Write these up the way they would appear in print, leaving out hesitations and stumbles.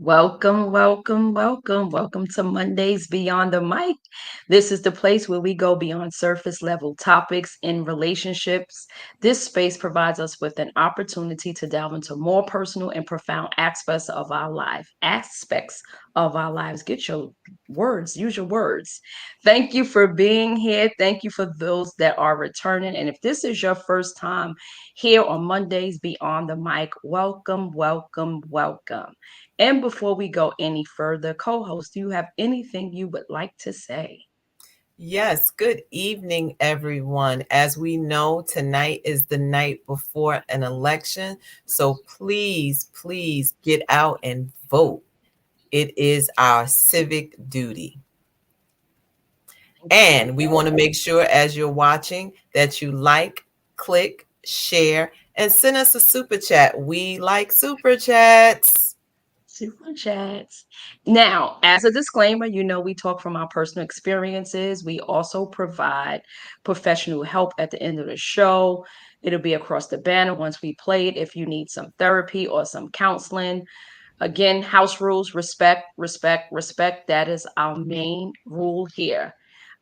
Welcome, welcome, welcome, welcome to Mondays Beyond the Mic. This is the place where we go beyond surface level topics in relationships. This space provides us with an opportunity to delve into more personal and profound aspects of our life. Aspects of our lives. Get your words, use your words. Thank you for being here. Thank you for those that are returning. And if this is your first time here on Mondays Beyond the Mic, welcome, welcome, welcome. And before we go any further, co host, do you have anything you would like to say? Yes, good evening, everyone. As we know, tonight is the night before an election. So please get out and vote. It is our civic duty. And we want to make sure as you're watching that you like, click, share, and send us a super chat. We like super chats. Super chats. Now, as a disclaimer, we talk from our personal experiences. We also provide professional help at the end of the show. It'll be across the banner once we play it if you need some therapy or some counseling. Again, house rules, respect, respect, respect. That is our main rule here.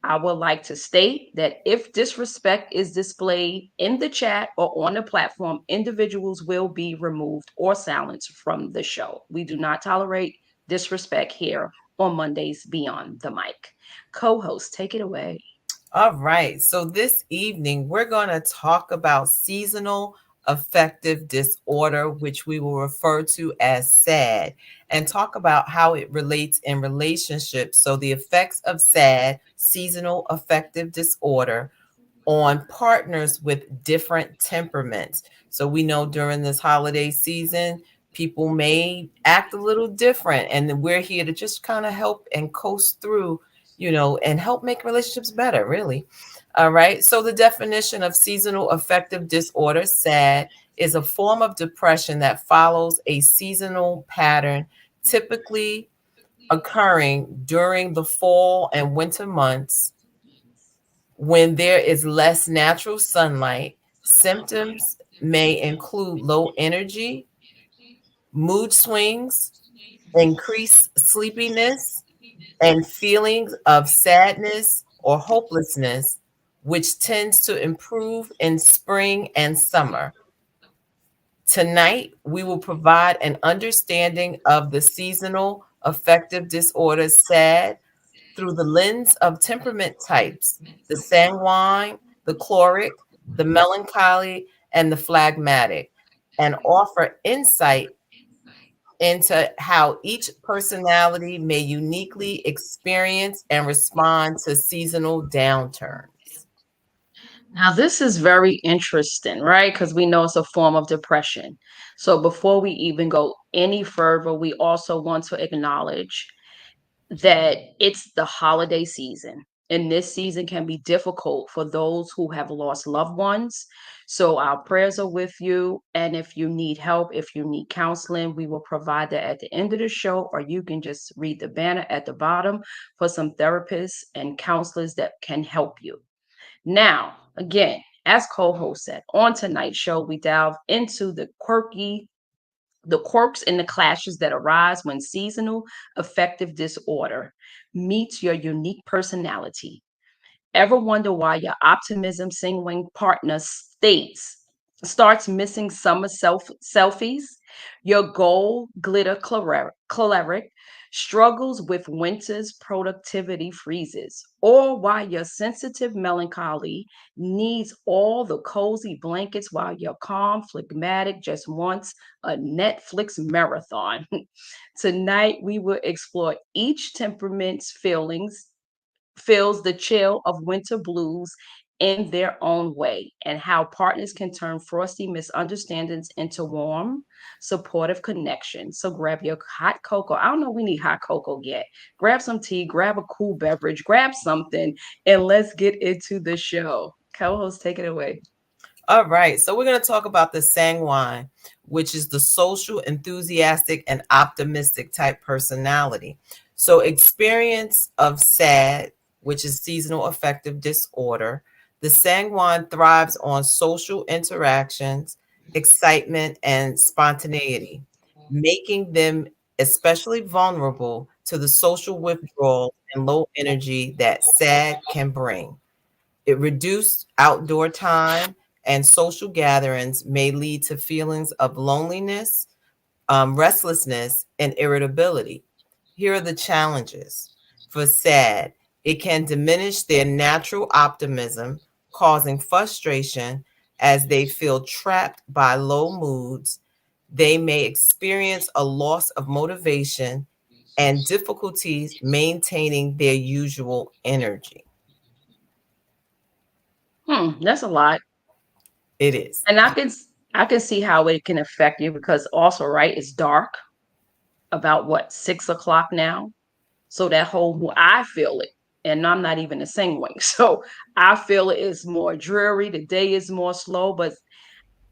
I would like to state that if disrespect is displayed in the chat or on the platform, individuals will be removed or silenced from the show. We do not tolerate disrespect here on Mondays Beyond the Mic. Co host, take it away. All right. So this evening, we're going to talk about seasonal affective disorder, which we will refer to as SAD, and talk about how it relates in relationships. So, the effects of SAD, seasonal affective disorder, on partners with different temperaments. So, we know during this holiday season, people may act a little different, and we're here to just kind of help and coast through and help make relationships better, really. All right. So, the definition of seasonal affective disorder, SAD, is a form of depression that follows a seasonal pattern, typically occurring during the fall and winter months when there is less natural sunlight. Symptoms may include low energy, mood swings, increased sleepiness, and feelings of sadness or hopelessness, which tends to improve in spring and summer. Tonight, we will provide an understanding of the seasonal affective disorder SAD through the lens of temperament types: the sanguine, the choleric, the melancholy, and the phlegmatic, and offer insight into how each personality may uniquely experience and respond to seasonal downturns. Now, this is very interesting, right? Because we know it's a form of depression. So, before we even go any further, we also want to acknowledge that it's the holiday season. And this season can be difficult for those who have lost loved ones. So, our prayers are with you. And if you need help, if you need counseling, we will provide that at the end of the show, or you can just read the banner at the bottom for some therapists and counselors that can help you. Now, again, as co-host said, on tonight's show, we delve into the quirks and the clashes that arise when seasonal affective disorder meets your unique personality. Ever wonder why your optimism sanguine partner starts missing summer selfies? Your gold glitter choleric struggles with winter's productivity freezes, or why your sensitive melancholy needs all the cozy blankets while your calm phlegmatic just wants a Netflix marathon. Tonight, we will explore each temperament's feels the chill of winter blues in their own way, and how partners can turn frosty misunderstandings into warm, supportive connections. So grab your hot cocoa. I don't know, we need hot cocoa yet. Grab some tea, grab a cool beverage, grab something, and let's get into the show. Co-host, take it away. All right, so we're going to talk about the sanguine, which is the social, enthusiastic, and optimistic type personality. So, experience of SAD, which is seasonal affective disorder, the sanguine thrives on social interactions, excitement, and spontaneity, making them especially vulnerable to the social withdrawal and low energy that SAD can bring. It reduced outdoor time and social gatherings may lead to feelings of loneliness, restlessness, and irritability. Here are the challenges. For SAD, it can diminish their natural optimism, causing frustration as they feel trapped by low moods. They may experience a loss of motivation and difficulties maintaining their usual energy. That's a lot. It is. And I can see how it can affect you because also, right, it's dark about what, 6 o'clock now. So that whole I feel it. And I'm not even a sing wing. So I feel it is more dreary. The day is more slow, but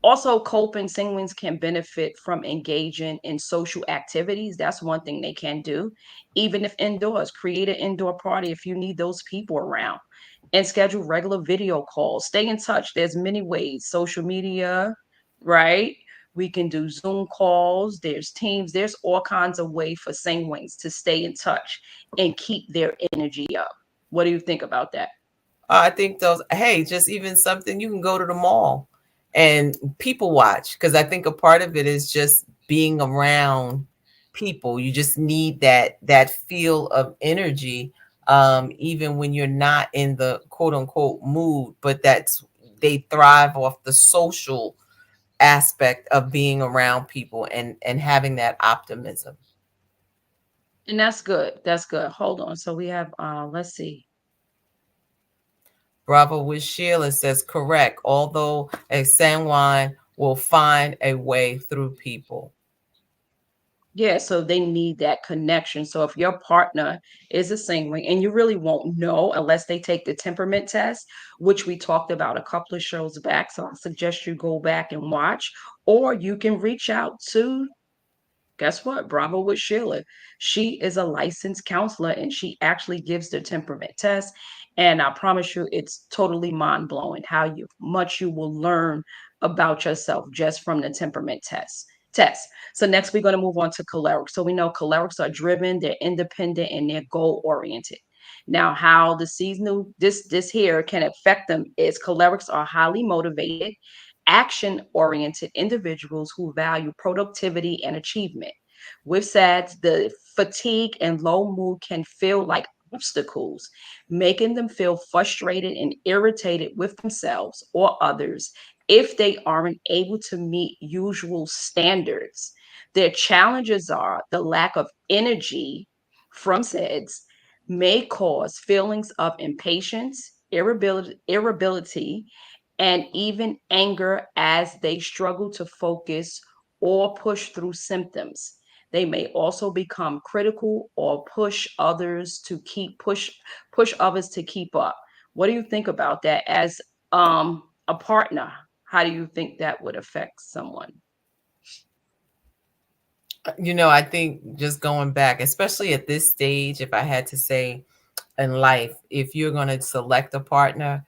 also coping penguins can benefit from engaging in social activities. That's one thing they can do, even if indoors. Create an indoor party if you need those people around, and schedule regular video calls. Stay in touch. There's many ways. Social media, right? We can do Zoom calls. There's Teams. There's all kinds of ways for sanguines to stay in touch and keep their energy up. What do you think about that? I think those, hey, just even something you can go to the mall and people watch, because I think a part of it is just being around people. You just need that feel of energy, even when you're not in the quote unquote mood. But that's, they thrive off the social aspect of being around people and having that optimism. And that's good. That's good. Hold on. So we have let's see. Bravo with Sheila says correct. Although a Sanguine will find a way through people. Yeah, so they need that connection. So if your partner is a singer and you really won't know unless they take the temperament test, which we talked about a couple of shows back. So I suggest you go back and watch, or you can reach out to, guess what? Bravo with Sheila. She is a licensed counselor and she actually gives the temperament test. And I promise you, it's totally mind blowing how much you will learn about yourself just from the temperament test. So next we're going to move on to cholerics. So we know cholerics are driven, they're independent, and they're goal oriented. Now, how the seasonal this here can affect them is cholerics are highly motivated, action oriented individuals who value productivity and achievement. With SADS, the fatigue and low mood can feel like obstacles, making them feel frustrated and irritated with themselves or others if they aren't able to meet usual standards. Their challenges are the lack of energy from SADS may cause feelings of impatience, irritability, and even anger as they struggle to focus or push through symptoms. They may also become critical or push others to keep up. What do you think about that as a partner? How do you think that would affect someone? I think just going back, especially at this stage, if I had to say in life, if you're going to select a partner,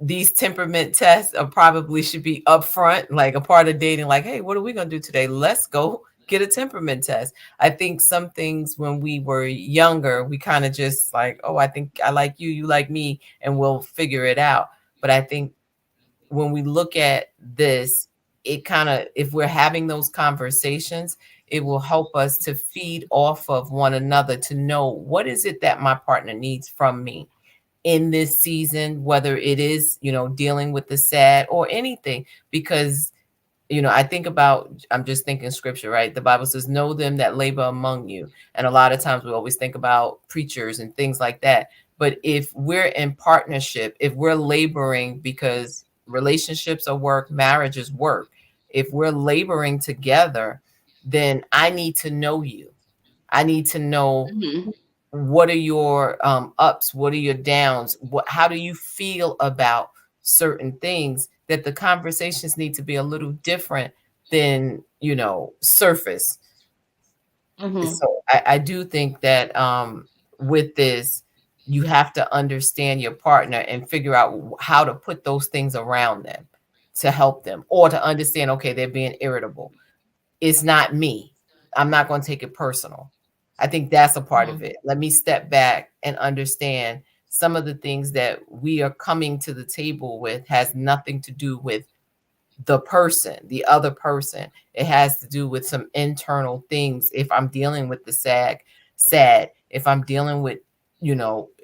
these temperament tests are probably should be upfront, like a part of dating. Like, hey, what are we going to do today? Let's go get a temperament test. I think some things when we were younger, we kind of just like, oh, I think I like you, you like me, and we'll figure it out. But I think when we look at this, it kind of, if we're having those conversations, it will help us to feed off of one another to know what is it that my partner needs from me in this season, whether it is, dealing with the sad or anything. Because I think about, I'm just thinking scripture, right? The Bible says, know them that labor among you. And a lot of times we always think about preachers and things like that. But if we're in partnership, if we're laboring, because relationships are work, marriage is work. If we're laboring together, then I need to know you. I need to know Mhm. what are your ups, what are your downs, how do you feel about certain things, that the conversations need to be a little different than surface. Mhm. So I do think that with this, you have to understand your partner and figure out how to put those things around them to help them, or to understand, okay, they're being irritable, it's not me. I'm not going to take it personal. I think that's a part of Mhm. it. Let me step back and understand some of the things that we are coming to the table with has nothing to do with the person, the other person. It has to do with some internal things. If I'm dealing with the sad. If I'm dealing with,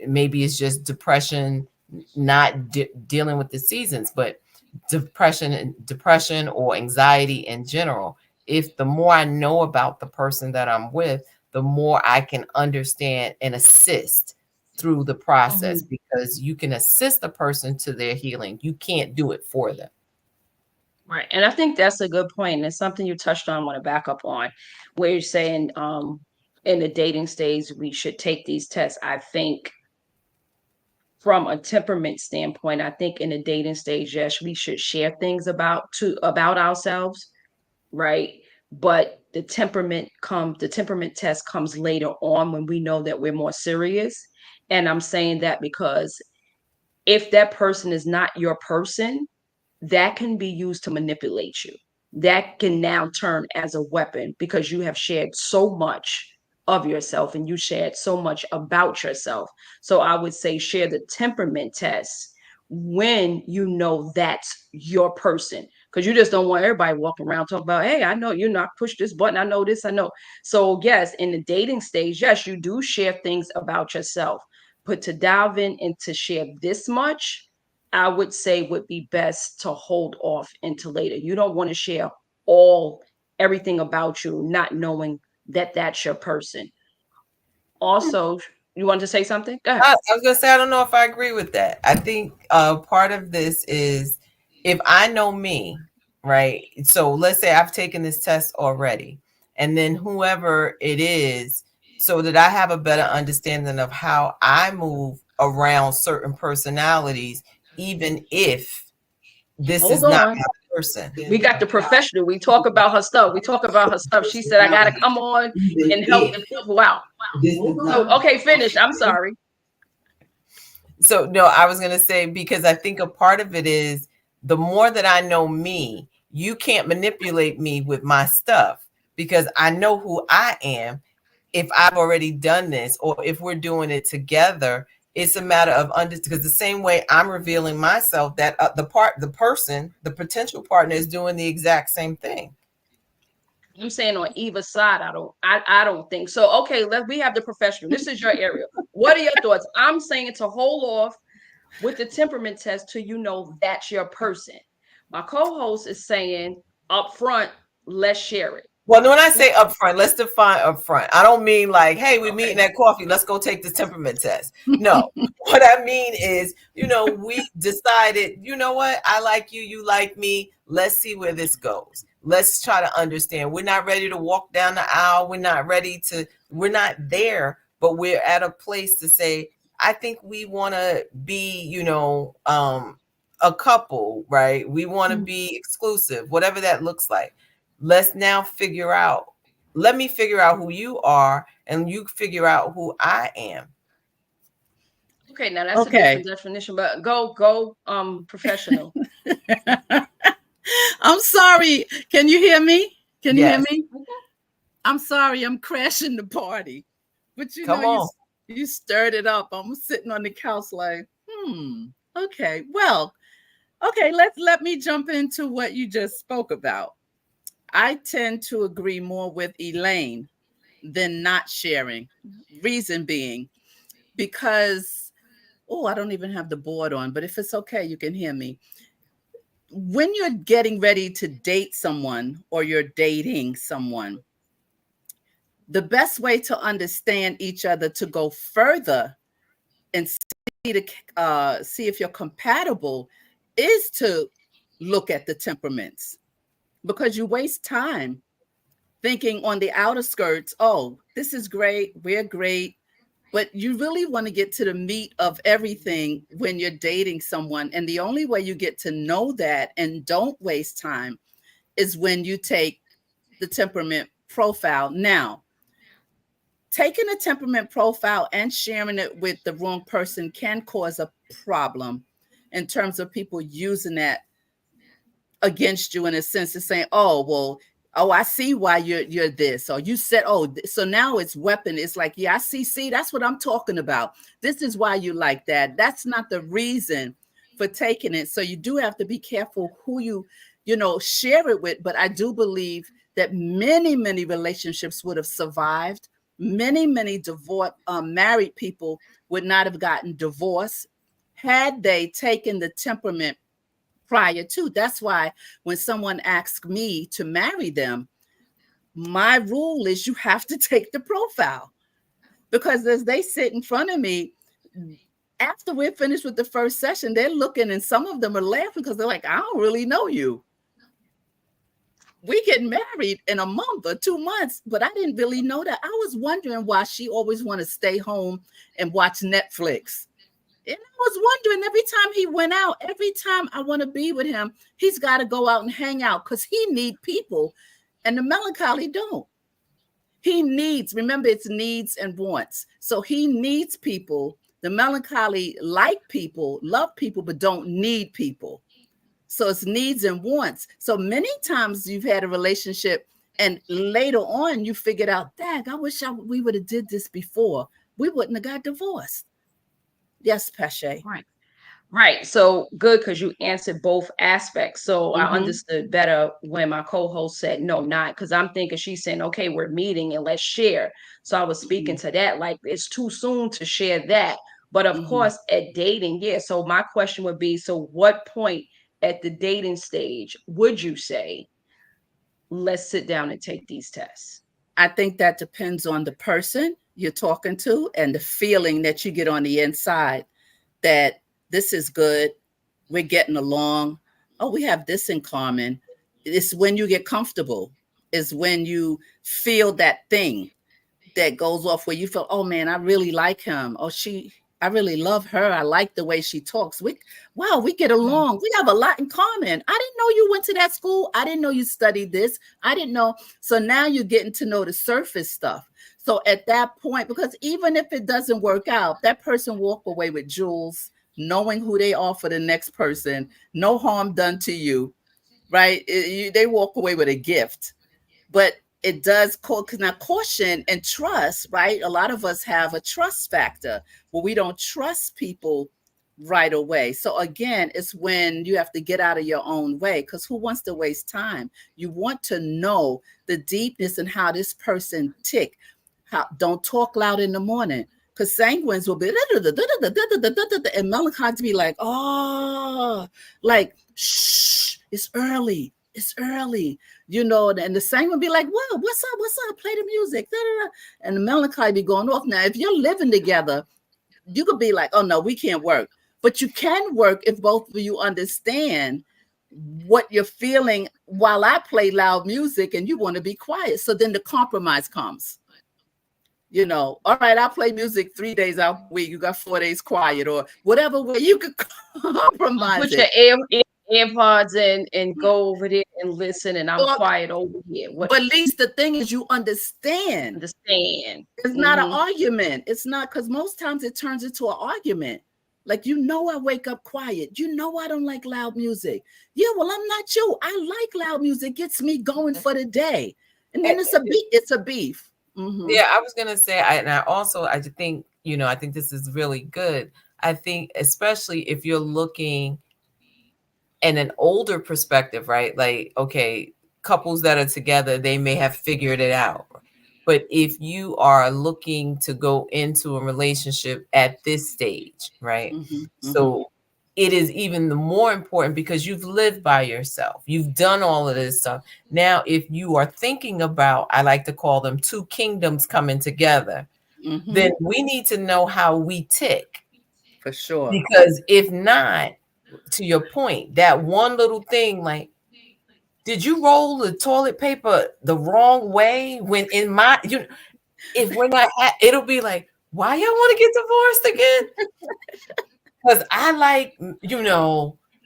maybe it's just depression, not dealing with the seasons, but depression or anxiety in general. If the more I know about the person that I'm with, the more I can understand and assist through the process, Mhm. because you can assist a person to their healing. You can't do it for them. Right. And I think that's a good point. And it's something you touched on, I want to back up on, where you're saying in the dating stage, we should take these tests. I think from a temperament standpoint, I think in the dating stage, yes, we should share things about ourselves, right? But the temperament test comes later on when we know that we're more serious. And I'm saying that because if that person is not your person, that can be used to manipulate you. That can now turn as a weapon because you have shared so much of yourself and you shared so much about yourself. So I would say share the temperament test when you know that's your person. Because you just don't want everybody walking around talking about, hey, I know you're not push this button. I know this. I know. So, yes, in the dating stage, yes, you do share things about yourself. But to dive in and to share this much, I would say would be best to hold off until later. You don't want to share all everything about you, not knowing that that's your person. Also, you want to say something? Go ahead. I was gonna say I don't know if I agree with that. I think part of this is if I know me, right? So let's say I've taken this test already, and then whoever it is, so that I have a better understanding of how I move around certain personalities, even if this Hold is not on. my person. We got the professional. We talk about her stuff. We talk about her stuff. She said, I got to come on and help the people out. So, okay, finish. I'm sorry. So no, I was gonna say, because I think a part of it is the more that I know me, you can't manipulate me with my stuff because I know who I am. If I've already done this, or if we're doing it together, it's a matter of because the same way I'm revealing myself, that the potential partner is doing the exact same thing. I'm saying on either side, I don't think so. Okay, we have the professional. This is your area. What are your thoughts? I'm saying to hold off with the temperament test till you know that's your person. My co-host is saying up front, let's share it. Well, when I say upfront, let's define upfront. I don't mean like, hey, we're meeting at coffee, let's go take this temperament test. No. What I mean is, we decided, you know what? I like you, you like me. Let's see where this goes. Let's try to understand. We're not ready to walk down the aisle. We're not there, but we're at a place to say, I think we want to be, a couple, right? We want to be exclusive, whatever that looks like. Let's now figure out, let me figure out who you are and you figure out who I am. Okay, now that's a Okay. different definition, but go, professional. I'm sorry. Can you hear me? Can you hear Yes. me? I'm sorry. I'm crashing the party. But Come on. you stirred it up. I'm sitting on the couch like, okay. Well, okay, let me jump into what you just spoke about. I tend to agree more with Elaine than not sharing. Reason being, because I don't even have the board on, but if it's okay, you can hear me. When you're getting ready to date someone or you're dating someone, the best way to understand each other to go further and see if you're compatible is to look at the temperaments, because you waste time thinking on the outer skirts, oh, this is great, we're great. But you really want to get to the meat of everything when you're dating someone. And the only way you get to know that and don't waste time is when you take the temperament profile. Now, taking a temperament profile and sharing it with the wrong person can cause a problem in terms of people using that against you, in a sense of saying, oh, well, Oh, I see why you're this. Or you said, oh, so now it's weapon. It's like, yeah, I see, that's what I'm talking about. This is why you like that. That's not the reason for taking it. So you do have to be careful who you share it with. But I do believe that many relationships would have survived. Many divorced married people would not have gotten divorced had they taken the temperament prior to. That's why when someone asks me to marry them, my rule is you have to take the profile, because as they sit in front of me, after we're finished with the first session, they're looking and some of them are laughing because they're like, I don't really know you. We get married in a month or 2 months, but I didn't really know that. I was wondering why she always want to stay home and watch Netflix. And I was wondering, every time he went out, every time I want to be with him, he's got to go out and hang out because he need people, and the melancholy don't. He needs, remember, it's needs and wants. So he needs people. The melancholy like people, love people, but don't need people. So it's needs and wants. So many times you've had a relationship and later on you figured out, dang, I wish we would have did this before. We wouldn't have got divorced. Yes, Pache. Right. Right. So good, because you answered both aspects. So I Mm-hmm. understood better when my co-host said no, not, because I'm thinking she's saying, okay, we're meeting and let's share. So I was speaking Mm-hmm. to that, like it's too soon to share that. But of Mm-hmm. course, at dating, yeah. So my question would be, so what point at the dating stage would you say, let's sit down and take these tests? I think that depends on the person you're talking to and the feeling that you get on the inside that this is good. We're getting along. Oh, we have this in common. It's when you get comfortable, is when you feel that thing that goes off where you feel, oh man, I really like him. Oh, I really love her. I like the way she talks. Wow, we get along. We have a lot in common. I didn't know you went to that school. I didn't know you studied this. I didn't know. So now you're getting to know the surface stuff. So at that point, because even if it doesn't work out, that person walk away with jewels, knowing who they are for the next person, no harm done to you, right? They walk away with a gift. But it does cause, now caution and trust, right? A lot of us have a trust factor where we don't trust people right away. So again, it's when you have to get out of your own way, because who wants to waste time? You want to know the deepness and how this person tick. How, don't talk loud in the morning, because sanguines will be and melancholics be like, oh, like, shh, it's early. It's early, and the same would be like, well, what's up? What's up? Play the music. Da, da, da. And the melancholy be going off. Now, if you're living together, you could be like, oh no, we can't work. But you can work if both of you understand what you're feeling while I play loud music and you want to be quiet. So then the compromise comes. All right, I'll play music 3 days out a week. You got 4 days quiet, or whatever way you could compromise Put your it. AirPods in and go over there and listen, and I'm Or, quiet over here. What? but at least the thing is you understand. Understand? It's not an Mm-hmm. argument. It's not, because most times it turns into an argument. Like, I wake up quiet. I don't like loud music. Yeah, well, I'm not you. I like loud music. Gets me going for the day. And then And, it's a beef. It's a beef. Mm-hmm. yeah, I was gonna say, I think, I think this is really good. I think especially if you're looking in an older perspective, right? Like, okay, couples that are together, they may have figured it out. But if you are looking to go into a relationship at this stage, right? Mm-hmm. Mm-hmm. So it is even the more important because you've lived by yourself. You've done all of this stuff. Now, if you are thinking about, I like to call them two kingdoms coming together, Mm-hmm. then we need to know how we tick. For sure. Because if not, to your point, that one little thing, like, did you roll the toilet paper the wrong way when in my if we're not it'll be like, why y'all want to get divorced again? Because I like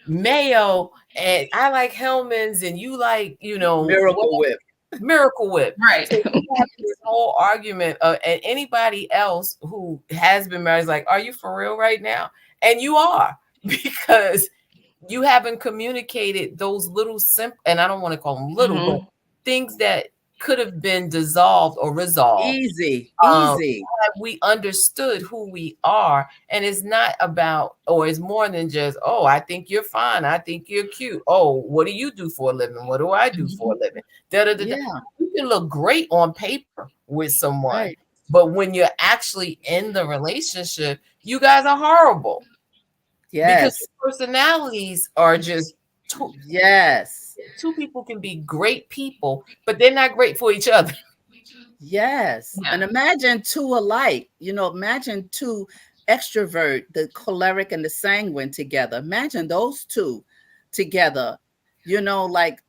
mayo, and I like Hellman's, and you like Miracle Whip. Miracle Whip. Right. So we have this whole argument and anybody else who has been married is like, are you for real right now? And you are, because you haven't communicated those little simple, and I don't want to call them little, but Mm-hmm. things that could have been dissolved or resolved. Easy, um easy. we understood who we are, and it's not about, or it's more than just, oh, I think you're fine, I think you're cute, oh, what do you do for a living, what do I do for a living, da, da, da, da. Yeah, You can look great on paper with someone, right. but when you're actually in the relationship, you guys are horrible because Yes, your personalities are just two, yes. two people can be great people, but they're not great for each other. Yes. Yeah. And imagine two alike. Imagine two extrovert, the choleric and the sanguine together. Imagine those two together. Like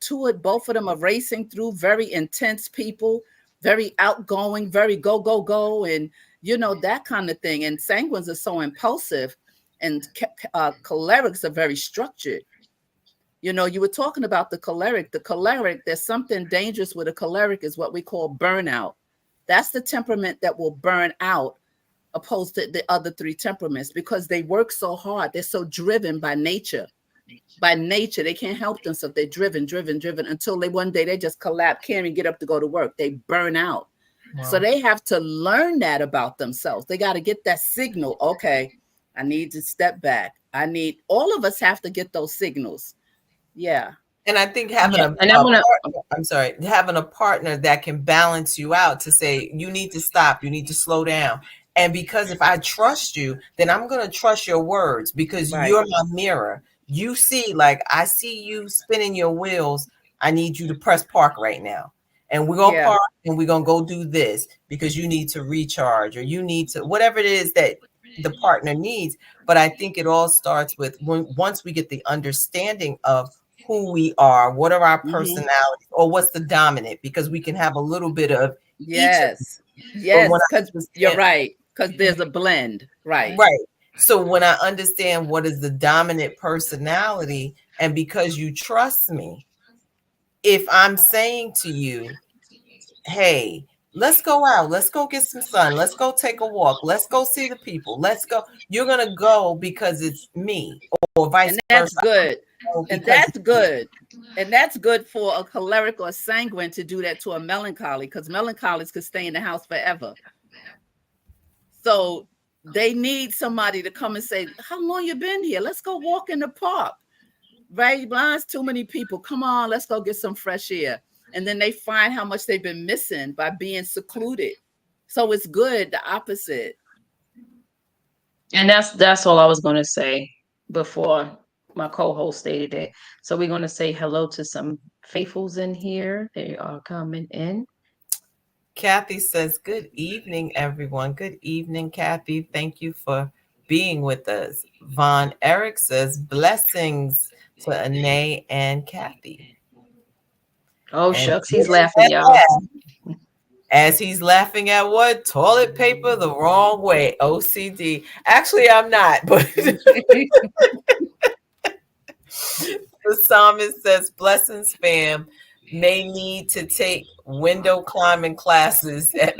both of them are racing through very intense people, very outgoing, very go, go, go, and that kind of thing. And sanguines are so impulsive, and cholerics are very structured. You were talking about the choleric. The choleric, there's something dangerous with a choleric, is what we call burnout. That's the temperament that will burn out, opposed to the other three temperaments, because they work so hard. They're so driven by nature. By nature, they can't help themselves. They're driven, driven, driven until they one day they just collapse, can't even get up to go to work. They burn out. So Wow. they have to learn that about themselves. They got to get that signal. Okay, I need to step back. All of us have to get those signals. Yeah. And I think having Yeah. And I'm gonna partner, I'm sorry, having a partner that can balance you out to say, you need to stop, you need to slow down. And because if I trust you, then I'm going to trust your words because Right. you're my mirror. You see, like, I see you spinning your wheels. I need you to press park right now. And we're going to Yeah. park and we're going to go do this because you need to recharge, or you need to, whatever it is that the partner needs. But I think it all starts with once we get the understanding of who we are, what are our Hmm. personalities, or what's the dominant, because we can have a little bit of each of them. Yes. But when Yes. I Because you're understand, right. Because there's a blend. Right. right. So when I understand what is the dominant personality, and because you trust me, if I'm saying to you, hey, let's go out, let's go get some sun, let's go take a walk, let's go see the people, let's go, you're going to go because it's me, or vice And that's versa. good. Go And because that's it's you. good. And that's good for a choleric or sanguine to do that to a melancholy, because melancholies could stay in the house forever. So they need somebody to come and say, how long you been here? Let's go walk in the park. Right? Blind, too many people. Come on, let's go get some fresh air. And then they find how much they've been missing by being secluded. So it's good, the opposite. and that's all I was gonna say before my co-host stated it. So we're gonna say hello to some faithfuls in here. They are coming in. Kathy says, good evening, everyone. Good evening, Kathy. Thank you for being with us. Von Eric says, blessings to Anae and Kathy. Oh And shucks, he's laughing, y'all. as he's laughing at what? Toilet paper the wrong way. OCD. Actually, I'm not, but the psalmist says, blessings, fam. May need to take window climbing classes at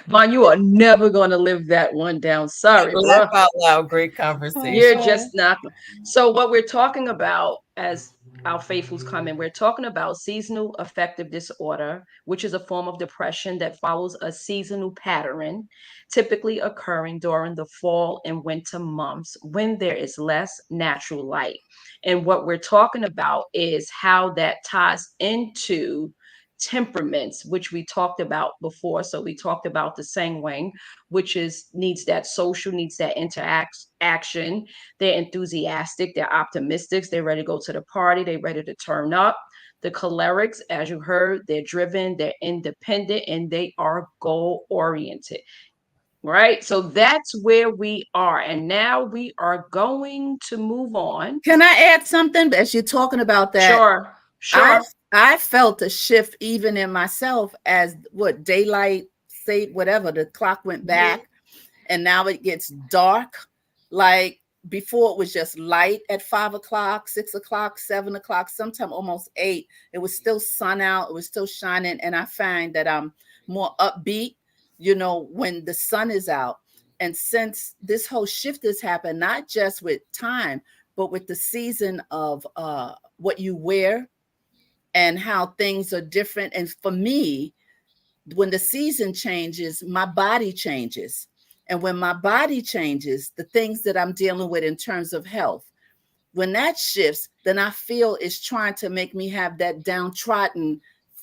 Vaughn, you are never gonna live that one down. Sorry, laugh bro. out loud. Great You're conversation. just not. So, what we're talking about as our faithfuls come in, we're talking about seasonal affective disorder, which is a form of depression that follows a seasonal pattern, typically occurring during the fall and winter months when there is less natural light. And what we're talking about is how that ties into temperaments, which we talked about before. So we talked about the sanguine, which is needs that social, needs that action. They're enthusiastic, they're optimistic, they're ready to go to the party, they're ready to turn up. The cholerics, as you heard, they're driven, they're independent, and they are goal oriented. Right. So that's where we are. And now we are going to move on. Can I add something as you're talking about that? Sure. I Sure. I felt a shift even in myself as what daylight say whatever the clock went back, and now it gets dark. Like before, it was just light at 5 o'clock, 6 o'clock, 7 o'clock, sometime almost 8. It was still sun out. It was still shining, and I find that I'm more upbeat. When the sun is out. And since this whole shift has happened, not just with time, but with the season of what you wear, and how things are different. And for me, when the season changes, my body changes. And when my body changes, the things that I'm dealing with in terms of health, when that shifts, then I feel it's trying to make me have that downtrodden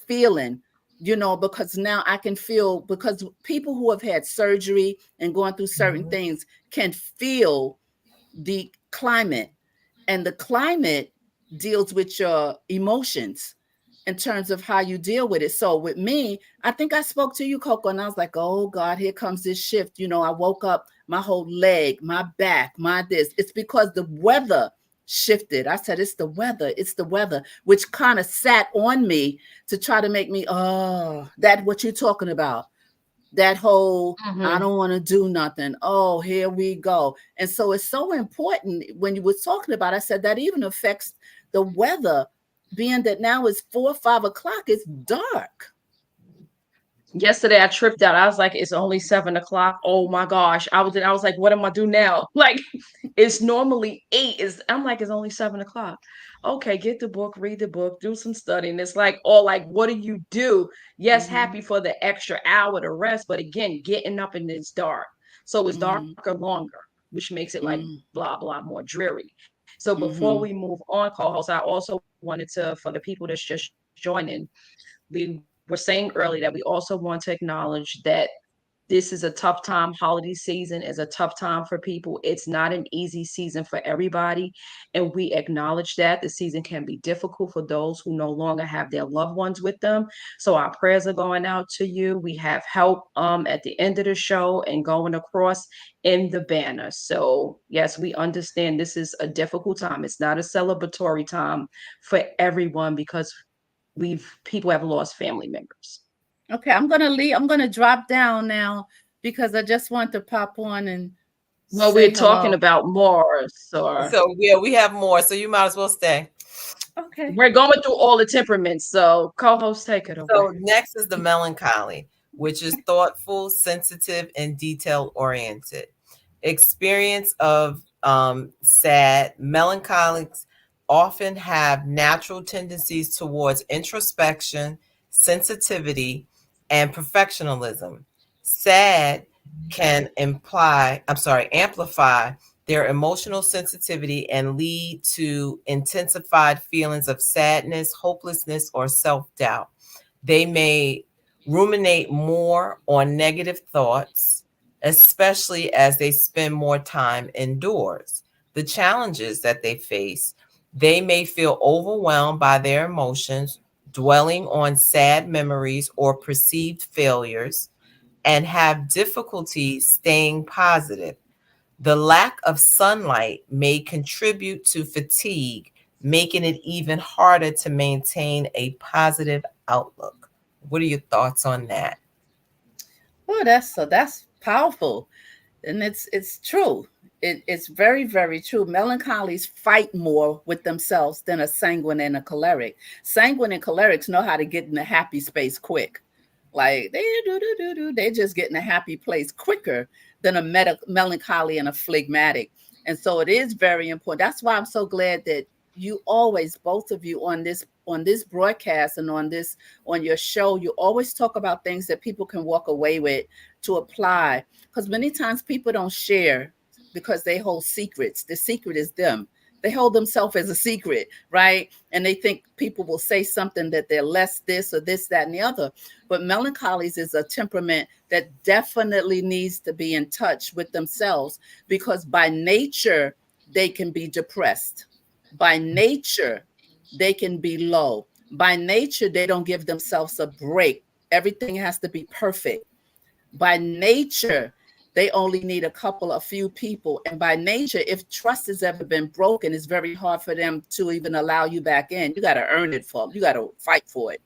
feeling, because now I can feel, because people who have had surgery and going through certain Mhm. things can feel the climate, and the climate deals with your emotions in terms of how you deal with it. So with me, I think I spoke to you, Coco, and I was like, oh God, here comes this shift. I woke up, my whole leg, my back, my this. It's because the weather shifted. I said, it's the weather, which kind of sat on me to try to make me, oh, that what you're talking about, that whole I Hmm. don't want to do nothing. Oh, here we go. And so it's so important when you were talking about, I said that even affects the weather, being that now it's 4 or 5 o'clock, it's dark. Yesterday I tripped out. I was like, it's only 7 o'clock. Oh my gosh. I was like, what am I do now? Like it's normally eight. I'm like, it's only 7 o'clock. Okay, get the book, read the book, do some studying. It's like, all like, what do you do? Yes, Mm-hmm. happy for the extra hour to rest, but again, getting up and it's dark. So it's Mm-hmm. darker longer, which makes it like Mm-hmm. blah blah more dreary. So before Mm-hmm. we move on, co-host, I also wanted to, for the people that's just joining, we were saying earlier that we also want to acknowledge that this is a tough time. Holiday season is a tough time for people. It's not an easy season for everybody. And we acknowledge that the season can be difficult for those who no longer have their loved ones with them. So our prayers are going out to you. We have help at the end of the show and going across in the banner. So yes, we understand this is a difficult time. It's not a celebratory time for everyone because we've people have lost family members. Okay, I'm gonna leave. I'm gonna drop down now because I just want to pop on and Well, we're say talking hello. about Mars, or So yeah, we have more. So you might as well stay. Okay. we're going through all the temperaments. So, co-host, take it away. So next is the melancholy, which is thoughtful, sensitive, and detail oriented. Experience of sad melancholics often have natural tendencies towards introspection, sensitivity, and perfectionism. Sad can amplify their emotional sensitivity and lead to intensified feelings of sadness, hopelessness, or self-doubt. They may ruminate more on negative thoughts, especially as they spend more time indoors. The challenges that they face, they may feel overwhelmed by their emotions, dwelling on sad memories or perceived failures, and have difficulty staying positive. The lack of sunlight may contribute to fatigue, making it even harder to maintain a positive outlook. What are your thoughts on that? Oh, that's powerful. And it's true. It's very, very true. Melancholies fight more with themselves than a sanguine and a choleric. Sanguine and cholerics know how to get in a happy space quick. Like they just get in a happy place quicker than a melancholy and a phlegmatic. And so it is very important. That's why I'm so glad that you always, both of you, on this broadcast and on your show, you always talk about things that people can walk away with to apply, because many times people don't share because they hold secrets. The secret is them. They hold themselves as a secret, right? And they think people will say something that they're less this or this, that, and the other. But melancholies is a temperament that definitely needs to be in touch with themselves, because by nature, they can be depressed. By nature, they can be low. By nature, they don't give themselves a break. Everything has to be perfect. By nature, they only need a few people. And by nature, if trust has ever been broken, it's very hard for them to even allow you back in. You got to earn it for them. You got to fight for it.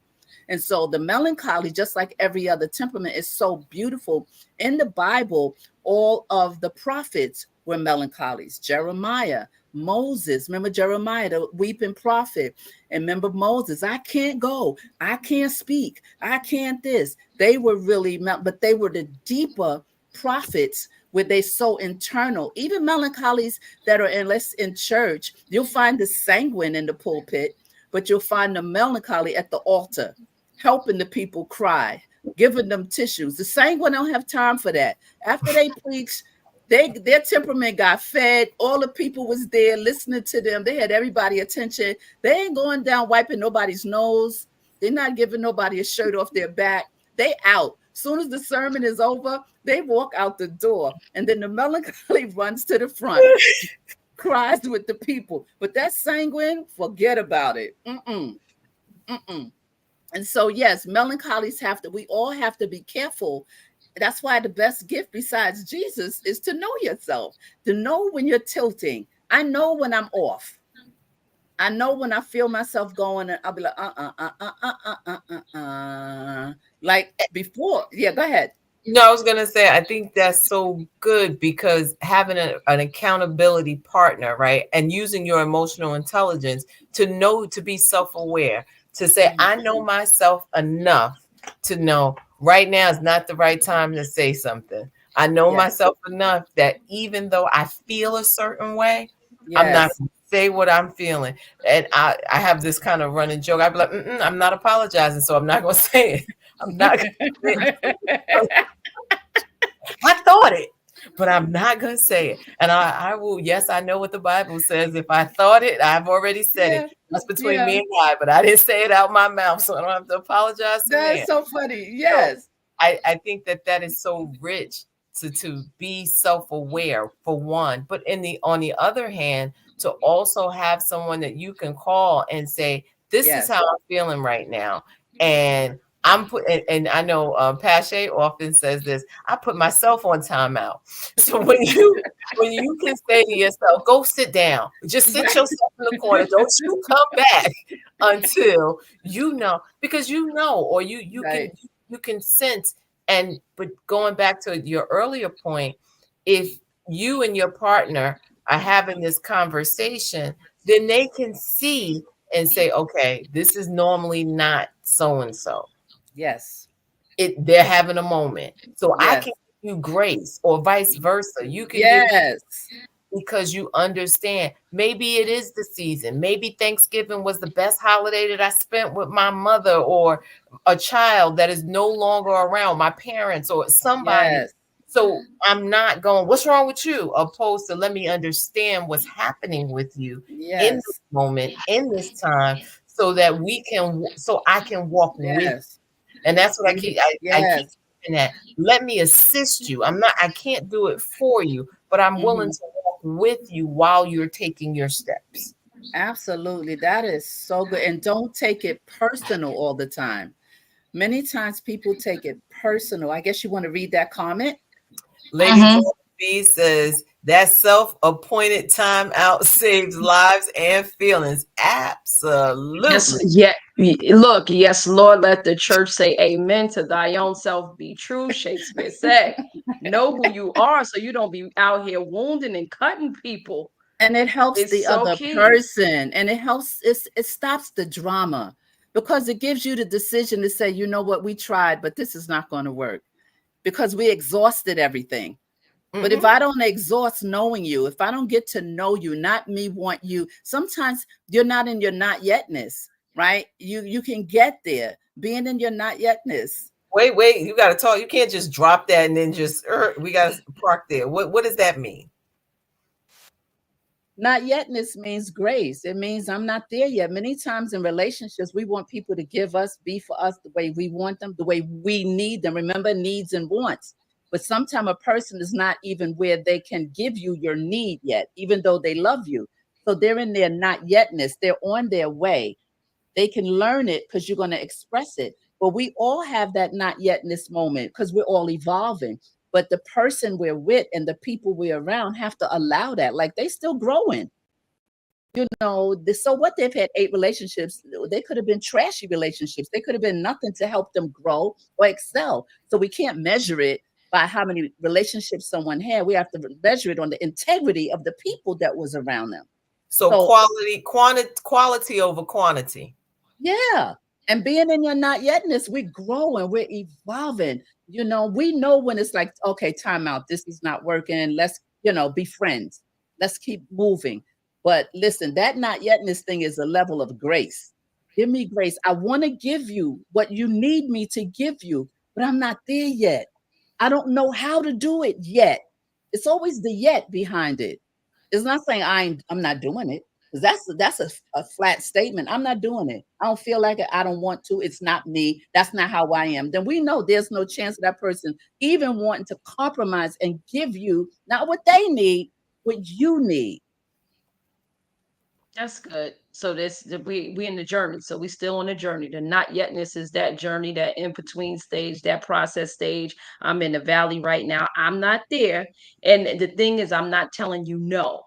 And so the melancholy, just like every other temperament, is so beautiful. In the Bible, all of the prophets were melancholies. Jeremiah, Moses, remember Jeremiah, the weeping prophet. And remember Moses, I can't go, I can't speak, I can't this. They were really, but they were the deeper prophets where they so internal. Even melancholies that are in church, you'll find the sanguine in the pulpit, but you'll find the melancholy at the altar, helping the people cry, giving them tissues. The sanguine don't have time for that. After they preach, their temperament got fed. All the people was there listening to them. They had everybody attention. They ain't going down wiping nobody's nose. They're not giving nobody a shirt off their back. They out. Soon as the sermon is over, they walk out the door. And then the melancholy runs to the front, cries with the people. But that sanguine, forget about it. Mm-mm. Mm-mm. And so, yes, melancholies we all have to be careful. That's why the best gift besides Jesus is to know yourself, to know when you're tilting. I know when I'm off. I know when I feel myself going, and I'll be like, like before. Yeah, go ahead. No, I was going to say, I think that's so good because having an accountability partner, right? And using your emotional intelligence to know, to be self-aware, to say, I know myself enough to know right now is not the right time to say something. I know myself enough that even though I feel a certain way, I'm not going to say what I'm feeling. And I have this kind of running joke. I'd be like, I'm not apologizing, so I'm not going to say it. I'm not going to say it. I thought it, but I'm not going to say it. And I will, yes, I know what the Bible says. If I thought it, I've already said it. That's between me and God, but I didn't say it out my mouth, so I don't have to apologize to man. That's so funny. Yes. So I think that is so rich to be self-aware for one, but on the other hand, to also have someone that you can call and say, this is how I'm feeling right now. And and I know Pache often says this, I put myself on timeout. So when you can say to yourself, go sit down, just sit yourself in the corner, don't you come back until you know, because or you can sense. But going back to your earlier point, if you and your partner are having this conversation, then they can see and say, okay, this is normally not so and so. Yes. They're having a moment. So I can give you grace, or vice versa. You can give, because you understand maybe it is the season. Maybe Thanksgiving was the best holiday that I spent with my mother, or a child that is no longer around, my parents or somebody. So I'm not going, what's wrong with you? Opposed to, let me understand what's happening with you in this moment, in this time, so that I can walk with you. And that's what I keep saying that. Let me assist you. I can't do it for you, but I'm willing to walk with you while you're taking your steps. Absolutely. That is so good. And don't take it personal all the time. Many times people take it personal. I guess you want to read that comment? Lady B says that self-appointed time out saves lives and feelings. Absolutely. Look, yes, Lord, let the church say amen to thy own self be true. Shakespeare said, know who you are so you don't be out here wounding and cutting people. And it helps the other person, and it stops the drama, because it gives you the decision to say, you know what, we tried, but this is not going to work because we exhausted everything. But if I don't exhaust knowing you, if I don't get to know you, not me want you, sometimes you're not in your not yetness, right? You can get there being in your not yetness. Wait, you got to talk. You can't just drop that and then just, we got to park there. What does that mean? Not yetness means grace. It means I'm not there yet. Many times in relationships, we want people to give us, be for us the way we want them, the way we need them. Remember, needs and wants. But sometimes a person is not even where they can give you your need yet, even though they love you. So they're in their not yetness. They're on their way. They can learn it because you're going to express it. But we all have that not yetness moment because we're all evolving. But the person we're with and the people we're around have to allow that. Like, they still growing. You know, so what, they've had 8 relationships. They could have been trashy relationships. They could have been nothing to help them grow or excel. So we can't measure it by how many relationships someone had. We have to measure it on the integrity of the people that was around them. So quality over quantity. Yeah. And being in your not yetness, we're growing, we're evolving. You know, we know when it's like, okay, time out. This is not working. Let's, be friends. Let's keep moving. But listen, that not yetness thing is a level of grace. Give me grace. I want to give you what you need me to give you, but I'm not there yet. I don't know how to do it yet. It's always the yet behind it. It's not saying I'm not doing it, because that's a flat statement. I'm not doing it. I don't feel like it. I don't want to. It's not me. That's not how I am. Then we know there's no chance of that person even wanting to compromise and give you not what they need, what you need. That's good. So we in the journey. So we still on the journey. The not yetness is that journey, that in between stage, that process stage. I'm in the valley right now. I'm not there. And the thing is, I'm not telling you no.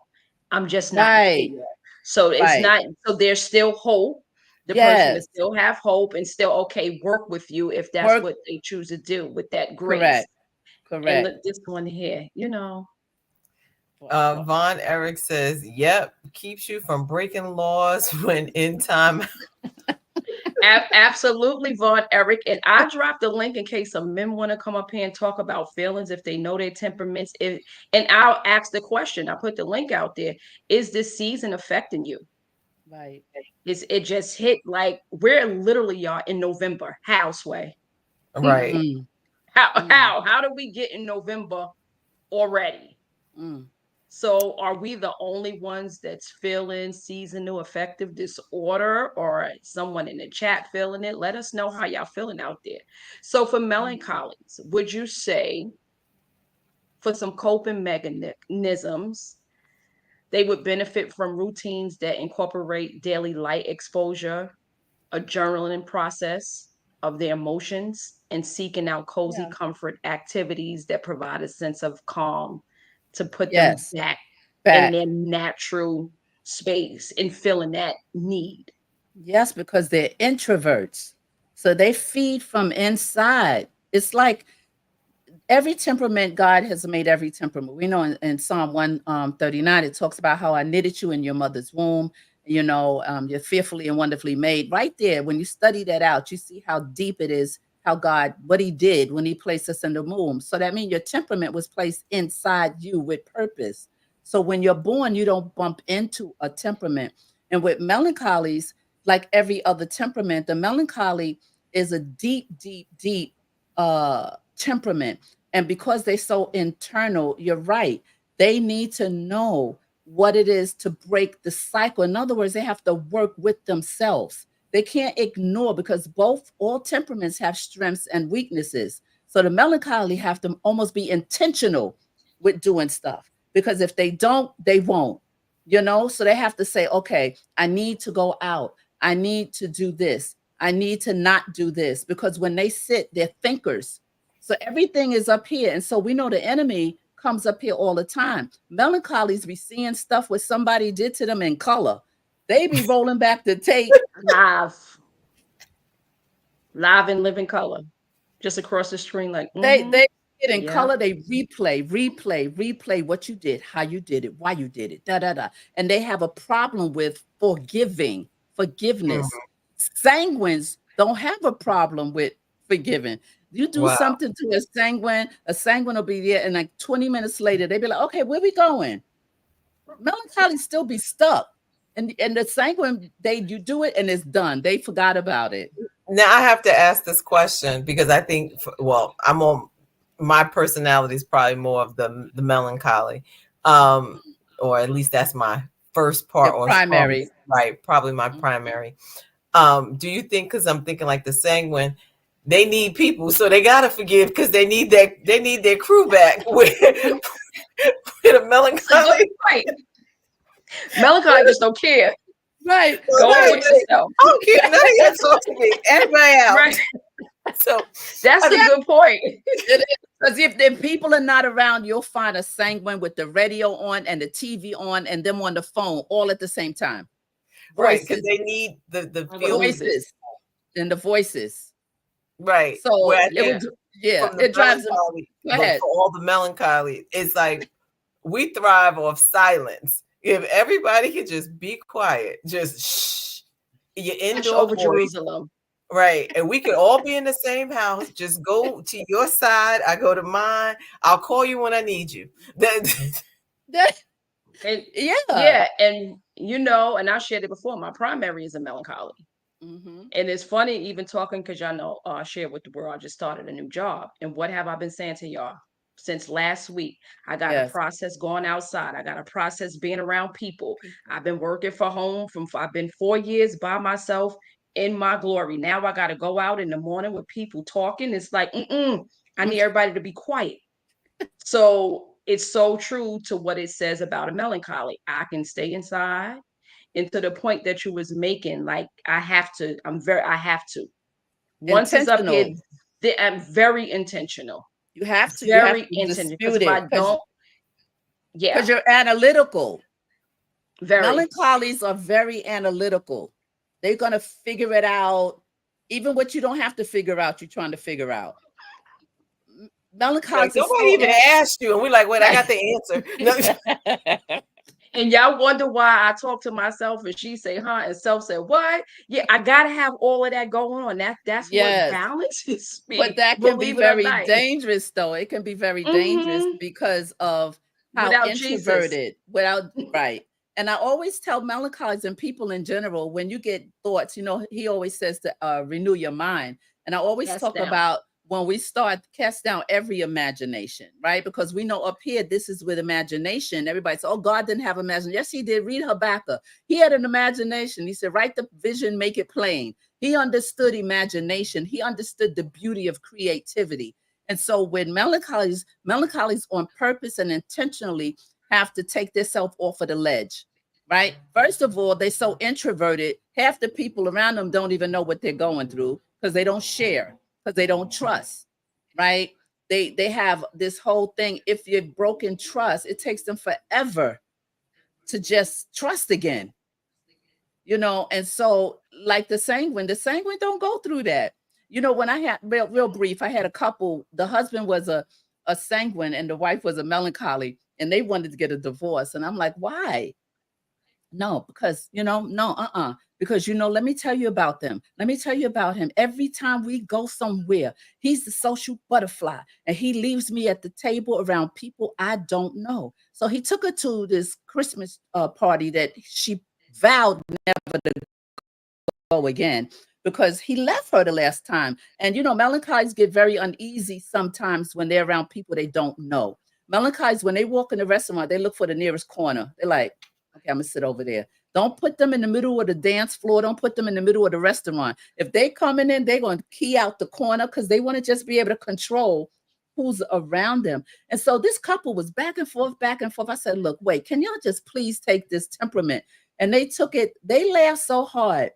I'm just not Right. there. So it's Right. not. So there's still hope. The person will Yes. still have hope and still okay work with you if that's Work. what they choose to do with that grace. Correct. And Correct. look, this one here, For Von Eric says, "Yep, keeps you from breaking laws when in time." Absolutely, Vaughn, Eric. And I dropped the link in case some men want to come up here and talk about feelings if they know their temperaments. And I'll ask the question. I put the link out there. Is this season affecting you? right. Is it just hit like we're literally y'all in November? How Sway? Right. Mm, How mm, how do we get in November already? mm. So are we the only ones that's feeling seasonal affective disorder or someone in the chat feeling it? Let us know how y'all feeling out there. So for Mm. melancholies, would you say for some coping mechanisms, they would benefit from routines that incorporate daily light exposure, a journaling process of their emotions, and seeking out cozy Yeah. comfort activities that provide a sense of calm to put them Yes. back in Back. their natural space and feeling that need. Yes, because they're introverts. So they feed from inside. It's like every temperament, God has made every temperament. We know in Psalm 139, it talks about how I knitted you in your mother's womb. You're fearfully and wonderfully made. Right there, when you study that out, you see how deep it is, how God, what He did when He placed us in the womb. So that means your temperament was placed inside you with purpose. So when you're born, you don't bump into a temperament. And with melancholies, like every other temperament, the melancholy is a deep, deep, deep temperament, and because they're so internal, you're right. They need to know what it is to break the cycle. In other words, they have to work with themselves. They can't ignore, because all temperaments have strengths and weaknesses. So the melancholy have to almost be intentional with doing stuff, because if they don't, they won't. So they have to say, okay, I need to go out. I need to do this. I need to not do this, because when they sit, they're thinkers, so everything is up here. And so we know the enemy comes up here all the time. Melancholies be seeing stuff what somebody did to them in color. They be rolling back the tape. Live, live in living color, just across the screen, like, They get in yeah, color, they replay what you did, how you did it, why you did it, da da da. And they have a problem with forgiveness. Mhm. Sanguines don't have a problem with forgiving. You do Wow. something to a sanguine will be there, and like 20 minutes later, they be like, okay, where we going? Melancholy still be stuck. And the sanguine, you do it and it's done. They forgot about it. Now I have to ask this question because I think, well, I'm on my personality is probably more of the melancholy, um, or at least that's my first Your part or primary. strongest, right? Probably my Mhm. primary. Do you think? Because I'm thinking like the sanguine, they need people, so they gotta forgive because they need their crew back. With a that's a good melancholy, point. Melancholy just don't care. Right, Go on right? right. with yourself. I don't care. None of y'all talk to me. Everybody out. Right. So That's a Yeah, good point. it is. Because if the people are not around, you'll find a sanguine with the radio on and the TV on and them on the phone all at the same time. right, because Voices, they need the All the feeling, oozes. voices, and the voices. right. Where So I it think would, yeah, from the it drives them. melancholy, Go but ahead. for all the melancholy, it's like we thrive off silence. If everybody could just be quiet, just shh, your Hush indoor over voice, Jerusalem. right? And we could all be in the same house. Just go to your side. I go to mine. I'll call you when I need you. That, That- And yeah. yeah, and and I shared it before. My primary is a melancholy. Mm-hmm. And it's funny even talking because y'all know I shared with the world I just started a new job. And what have I been saying to y'all since last week? I got a Yes. process going outside. I got a process being around people. People. I've been working for home from I've been 4 years by myself in my glory. Now I got to go out in the morning with people talking. It's like, I need everybody to be quiet. So it's so true to what it says about a melancholy. I can stay inside, and to the point that you was making, like I have to. Once it's up here, Intentional. I'm very intentional. You have to. You have Very to intentional. Because dispute if I it don't, yeah, because you're analytical. very. Melancholies are very analytical. They're gonna figure it out. Even what you don't have to figure out, you're trying to figure out. Like Melancholies are nobody so even asked you, and we're like, wait, I got the answer. No. And y'all wonder why I talk to myself and she say, huh? And self said, what? Yeah, I gotta have all of that going on. That's what Yes. balances But me, that can be believe it or very not. dangerous, though. It can be very dangerous Hmm. because of how Without Jesus. introverted, without, right. And I always tell melancholies and people in general, when you get thoughts, he always says to renew your mind. And I always Cast talk down. about when we start cast down every imagination, right? Because we know up here, this is with imagination. Everybody says, oh, God didn't have imagination. Yes, he did. Read Habakkuk. He had an imagination. He said, write the vision, make it plain. He understood imagination. He understood the beauty of creativity. And so when melancholies on purpose and intentionally have to take themselves off of the ledge, right? First of all, they're so introverted, half the people around them don't even know what they're going through because they don't share, because they don't trust, right? They have this whole thing. If you've broken trust, it takes them forever to just trust again, and so like the sanguine don't go through that. When I had real brief, I had a couple. The husband was a sanguine and the wife was a melancholy, and they wanted to get a divorce, and I'm like, why? No, because no, because let me tell you about them. Let me tell you about him. Every time we go somewhere, he's the social butterfly, and he leaves me at the table around people I don't know. So he took her to this Christmas party that she vowed never to go again, because he left her the last time. And melancholies get very uneasy sometimes when they're around people they don't know. Melancholies, when they walk in the restaurant, they look for the nearest corner. They're like, okay, I'm gonna sit over there. Don't put them in the middle of the dance floor. Don't put them in the middle of the restaurant. If they coming in, they're going to key out the corner because they want to just be able to control who's around them. And so this couple was back and forth, back and forth. I said, look, wait, can y'all just please take this temperament? And they took it. They laughed so hard.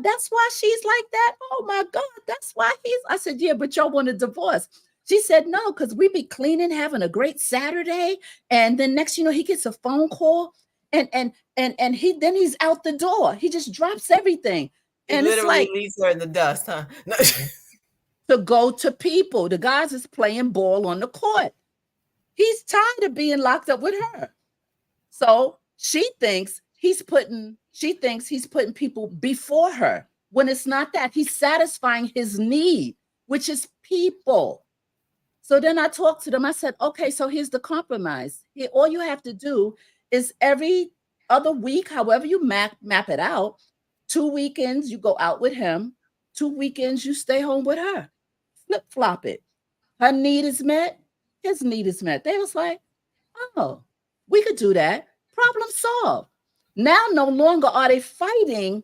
That's why she's like that. Oh my God, that's why he's. I said, yeah, but y'all want a divorce. She said, no, because we be cleaning, having a great Saturday. And then next, he gets a phone call, and he's out the door. He just drops everything. He And it's literally like, leaves her in the dust, huh? No. to go to people. The guys is playing ball on the court. He's tired of being locked up with her. So she thinks he's putting people before her, when it's not that. He's satisfying his need, which is people. So then I talked to them. I said, okay, so here's the compromise. Here, all you have to do is every other week, however you map it out, 2 weekends you go out with him, 2 weekends you stay home with her. Flip flop it. Her need is met, his need is met. They was like, oh, we could do that. Problem solved. Now, no longer are they fighting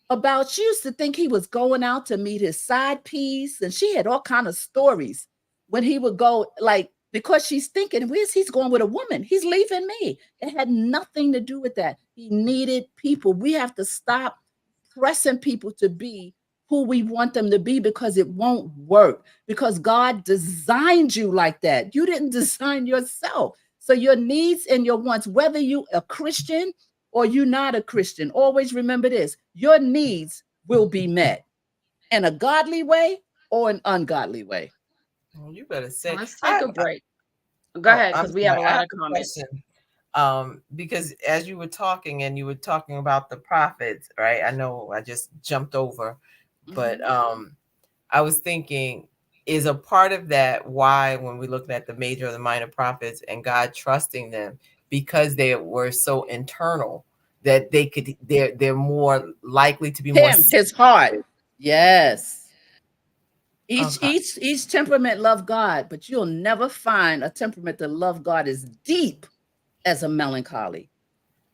about. She used to think he was going out to meet his side piece, and she had all kind of stories when he would go, like, because she's thinking, where's he's going with a woman? He's leaving me. It had nothing to do with that. He needed people. We have to stop pressing people to be who we want them to be, because it won't work, because God designed you like that. You didn't design yourself. So your needs and your wants, whether you a Christian or you're not a Christian, always remember this: your needs will be met in a godly way or an ungodly way. Well, you better So say. let's take a break. Go Oh, ahead, I'm because we have sorry. a I lot have of a comments. question. Because as you were talking and you were talking about the prophets, right? I know I just jumped over, but Mhm. I was thinking, is a part of that why when we looked at the major or the minor prophets and God trusting them, because they were so internal, that they're more likely to be more His heart. sensitive. Yes. Each Okay. each each temperament love God, but you'll never find a temperament that love God as deep as a melancholy.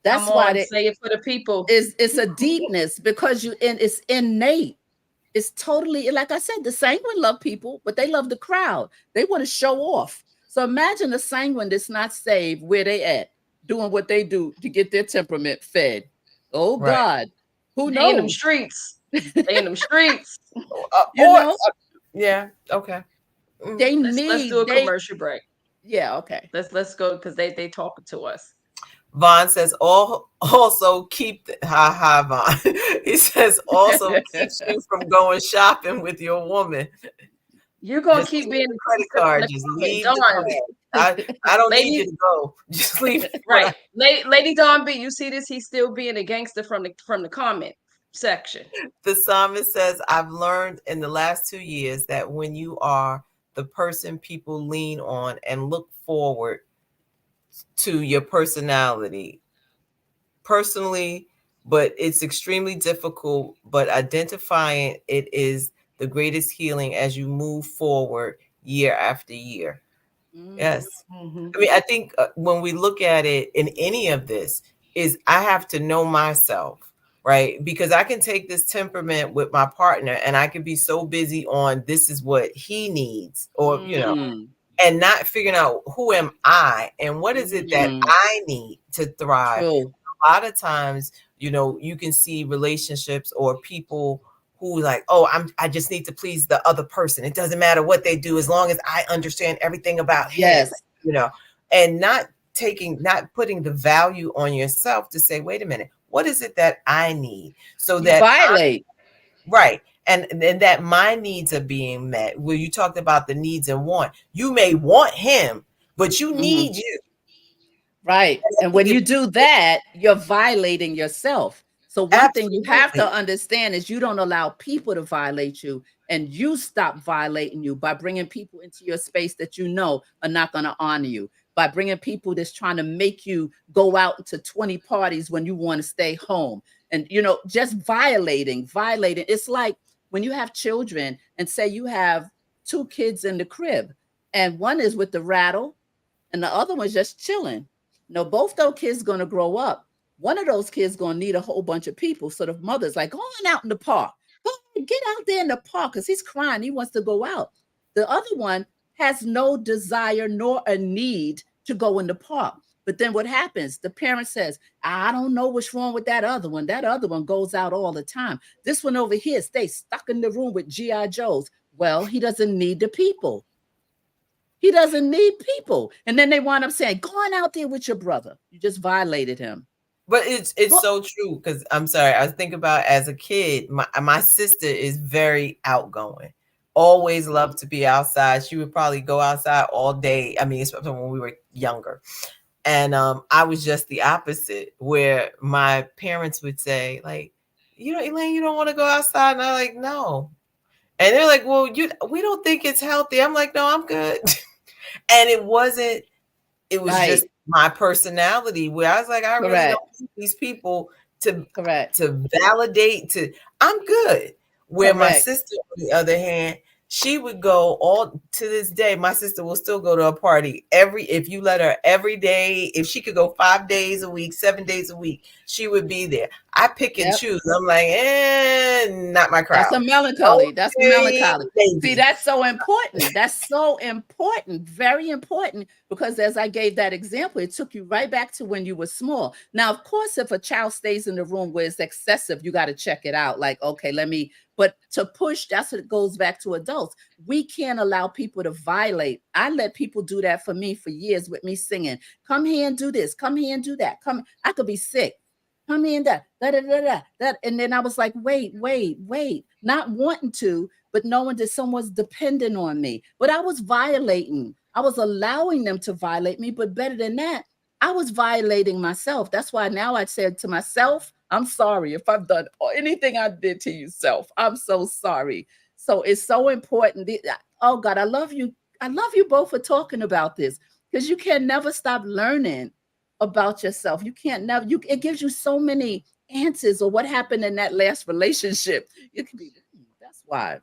Come That's why on, say it for the people. it's a deepness because it's innate. It's totally like I said, the sanguine love people, but they love the crowd. They want to show off. So imagine a sanguine that's not saved, where they at, doing what they do to get their temperament fed. Oh Right. God, who They in them knows? streets. They in them streets. You know, Yeah. Okay. Mm. they Let's do need a commercial break. yeah, okay. Let's go because they talking to us. Vaughn says, also keep ha ha Vaughn. He says also keeps you from going shopping with your woman. You're gonna Just keep leave being the credit aggressive in card. the Just comment. leave the Dawn, card. I don't need you lady, to go. Just leave it when right? Lady Dawn B, you see this? He's still being a gangster from the comment section. the psalmist says, I've learned in the last 2 years that when you are the person people lean on and look forward to your personality, personally, but it's extremely difficult. But identifying it is the greatest healing as you move forward year after year. Mm, Yes. Mm-hmm. I mean, I think when we look at it in any of this, is I have to know myself, right? Because I can take this temperament with my partner and I can be so busy on this is what he needs, or, mm, and not figuring out who am I and what is it that mm. I need to thrive. True. A lot of times, you can see relationships or people who like, oh, I just need to please the other person. It doesn't matter what they do as long as I understand everything about him, Yes. you know, and not putting the value on yourself to say, wait a minute, what is it that I need so You that violate. right. And that my needs are being met. Where you talked about the needs and want. You may want him, but you Mhm. need you. Right. And I And think when if you do that, you're violating yourself. So, one thing you have to absolutely. understand is you don't allow people to violate you, and you stop violating you by bringing people into your space that you know are not going to honor you, by bringing people that's trying to make you go out to 20 parties when you want to stay home. And, just violating. It's like when you have children and say you have two kids in the crib, and one is with the rattle and the other one's just chilling. No, both those kids gonna grow up. One of those kids gonna need a whole bunch of people. So the mother's like, go on out in the park. Go ahead, get out there in the park because he's crying. He wants to go out. The other one has no desire nor a need to go in the park. But then what happens? The parent says, I don't know what's wrong with that other one. That other one goes out all the time. This one over here stays stuck in the room with G.I. Joes. Well, he doesn't need the people. He doesn't need people. And then they wind up saying, go on out there with your brother. You just violated him. But it's Go- so true because I'm sorry. I was thinking about as a kid, my sister is very outgoing. Always loved to be outside. She would probably go outside all day. I mean, especially when we were younger. And I was just the opposite, where my parents would say, like, Elaine, you don't want to go outside. And I'm like, no. And they're like, well, we don't think it's healthy. I'm like, no, I'm good. And it was just right. my personality where I was like, I really don't Correct. need these people to Correct. validate I'm good. Where my Correct. sister, on the other hand, she would go all to this day. My sister will still go to a party if you let her every day, if she could go 5 days a week, 7 days a week, she would be there. I pick and Yep. choose. I'm like, not my That's crowd. a melancholy. That's the Okay, melancholy. See, maybe. that's so important. That's so important. Very important. Because as I gave that example, it took you right back to when you were small. Now, of course, if a child stays in the room where it's excessive, you got to check it out. Like, okay, but to push, that's what it goes back to adults. We can't allow people to violate. I let people do that for me for years with me singing, come here and do this, come here and do that. I could be sick. Come in that. And then I was like, wait, not wanting to, but knowing that someone's dependent on me. But I was violating. I was allowing them to violate me. But better than that, I was violating myself. That's why now I said to myself, I'm sorry if I've done anything I did to you, self. I'm so sorry. So it's so important. Oh God, I love you. I love you both for talking about this because you can never stop learning about yourself. You can't never you it gives you so many answers or what happened in that last relationship. You can be, that's why.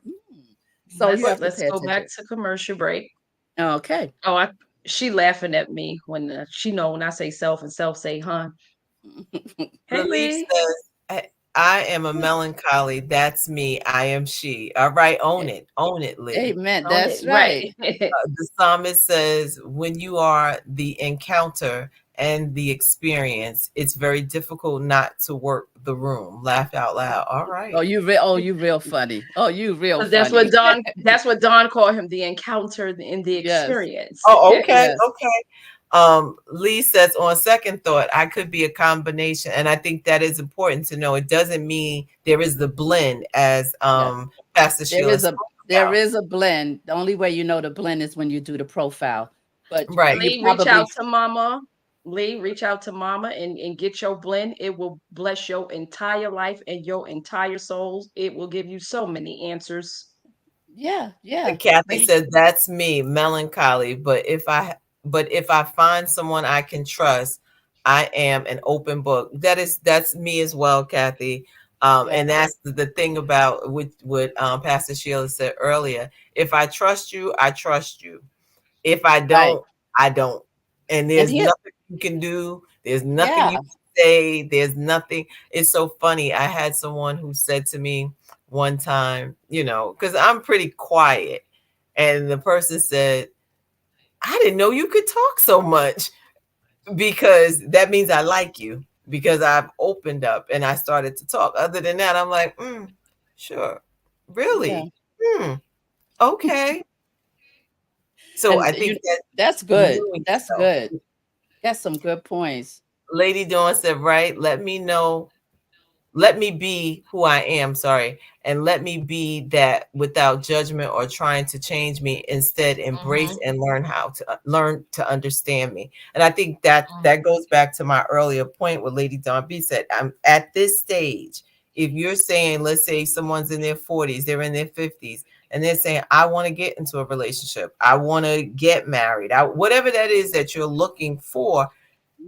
So you Let's have But to let's pay go back attention. to commercial break. Okay. Oh, she laughing at me when she know when I say self and self say, "Huh." Hey, Relief Lee. says, I am a melancholy. That's me. I am she. All right, own it. Own it, Lee. Amen. On it, That's right. right. The psalmist says, when you are the encounter and the experience, it's very difficult not to work the room. Laugh out loud. All right. Oh, you real funny. Oh, you real 'Cause funny. That's what Don called him, the encounter and the Yes. experience. Oh, okay. Yes. Okay. Lee says, on second thought, I could be a combination. And I think that is important to know. It doesn't mean there is the blend as Yes. Pastor There Sheila is spoke a there about. is a blend. The only way you know the blend is when you do the profile. But Right. you Lee, reach probably out to mama. Lee, reach out to mama and get your blend. It will bless your entire life and your entire souls. It will give you so many answers. yeah, yeah. Kathy And said, that's me, melancholy. But if I find someone I can trust, I am an open book. That's me as well, Kathy. yeah, And that's the thing about what Pastor Sheila said earlier. If I trust you, I trust you. If I right. don't, I don't. And And there's here, nothing you can do. There's nothing yeah. you can say. There's nothing. It's so funny. I had someone who said to me one time, because I'm pretty quiet. And the person said, I didn't know you could talk so much, because that means I like you, because I've opened up and I started to talk. Other than that, I'm like, sure. Yeah. Really? Okay. So And I think that that's good. knowing That's self. good. That's some good points. Lady Dawn said, right, let me be who I am, sorry, and let me be that without judgment or trying to change me. Instead, embrace Mhm. and learn to understand me. And I think that goes back to my earlier point what Lady Dawn B said. I'm at this stage. If you're saying, let's say someone's in their 40s, they're in their 50s, and they're saying, I want to get into a relationship, I want to get married, whatever that is that you're looking for,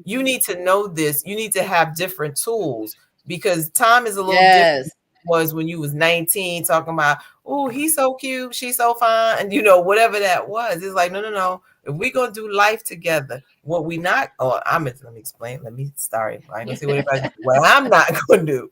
you Mhm. need to know this. You need to have different tools, because time is a little different Yes. was when you was 19 talking about, oh, he's so cute, she's so fine, and whatever that was. It's like, no, no, no. If we're gonna do life together, what we not, oh, let me explain. Let me start. I ain't gonna say what everybody do. What I'm not gonna do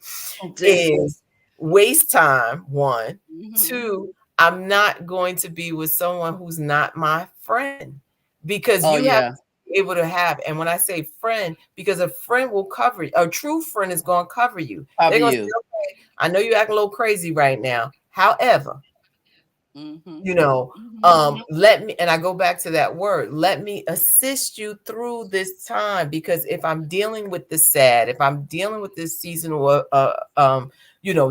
is waste time, one. Mhm. Two, I'm not going to be with someone who's not my friend, because Oh you have yeah. to be able to have, and when I say friend, because a friend will cover you, a true friend is going to cover you. They're Cover going to you. say, okay, I know you act a little crazy right now. However, Mhm. you know Mhm. let me, and I go back to that word, let me assist you through this time, because if I'm dealing with the sad, if I'm dealing with this seasonal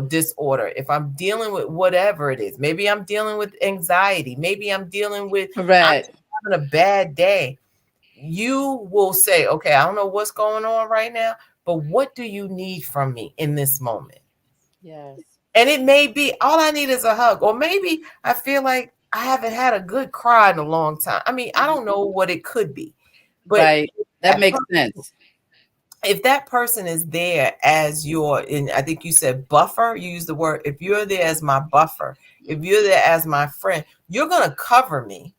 disorder, if I'm dealing with whatever it is, maybe I'm dealing with anxiety, maybe I'm Correct. just having a bad day, you will say, okay, I don't know what's going on right now, but what do you need from me in this moment? Yes. And it may be all I need is a hug, or maybe I feel like I haven't had a good cry in a long time. I mean, I don't know what it could be, but Right. That that makes per- sense. if that person is there as your, and I think you said buffer, you use the word, if you're there as my buffer, if you're there as my friend, you're going to cover me,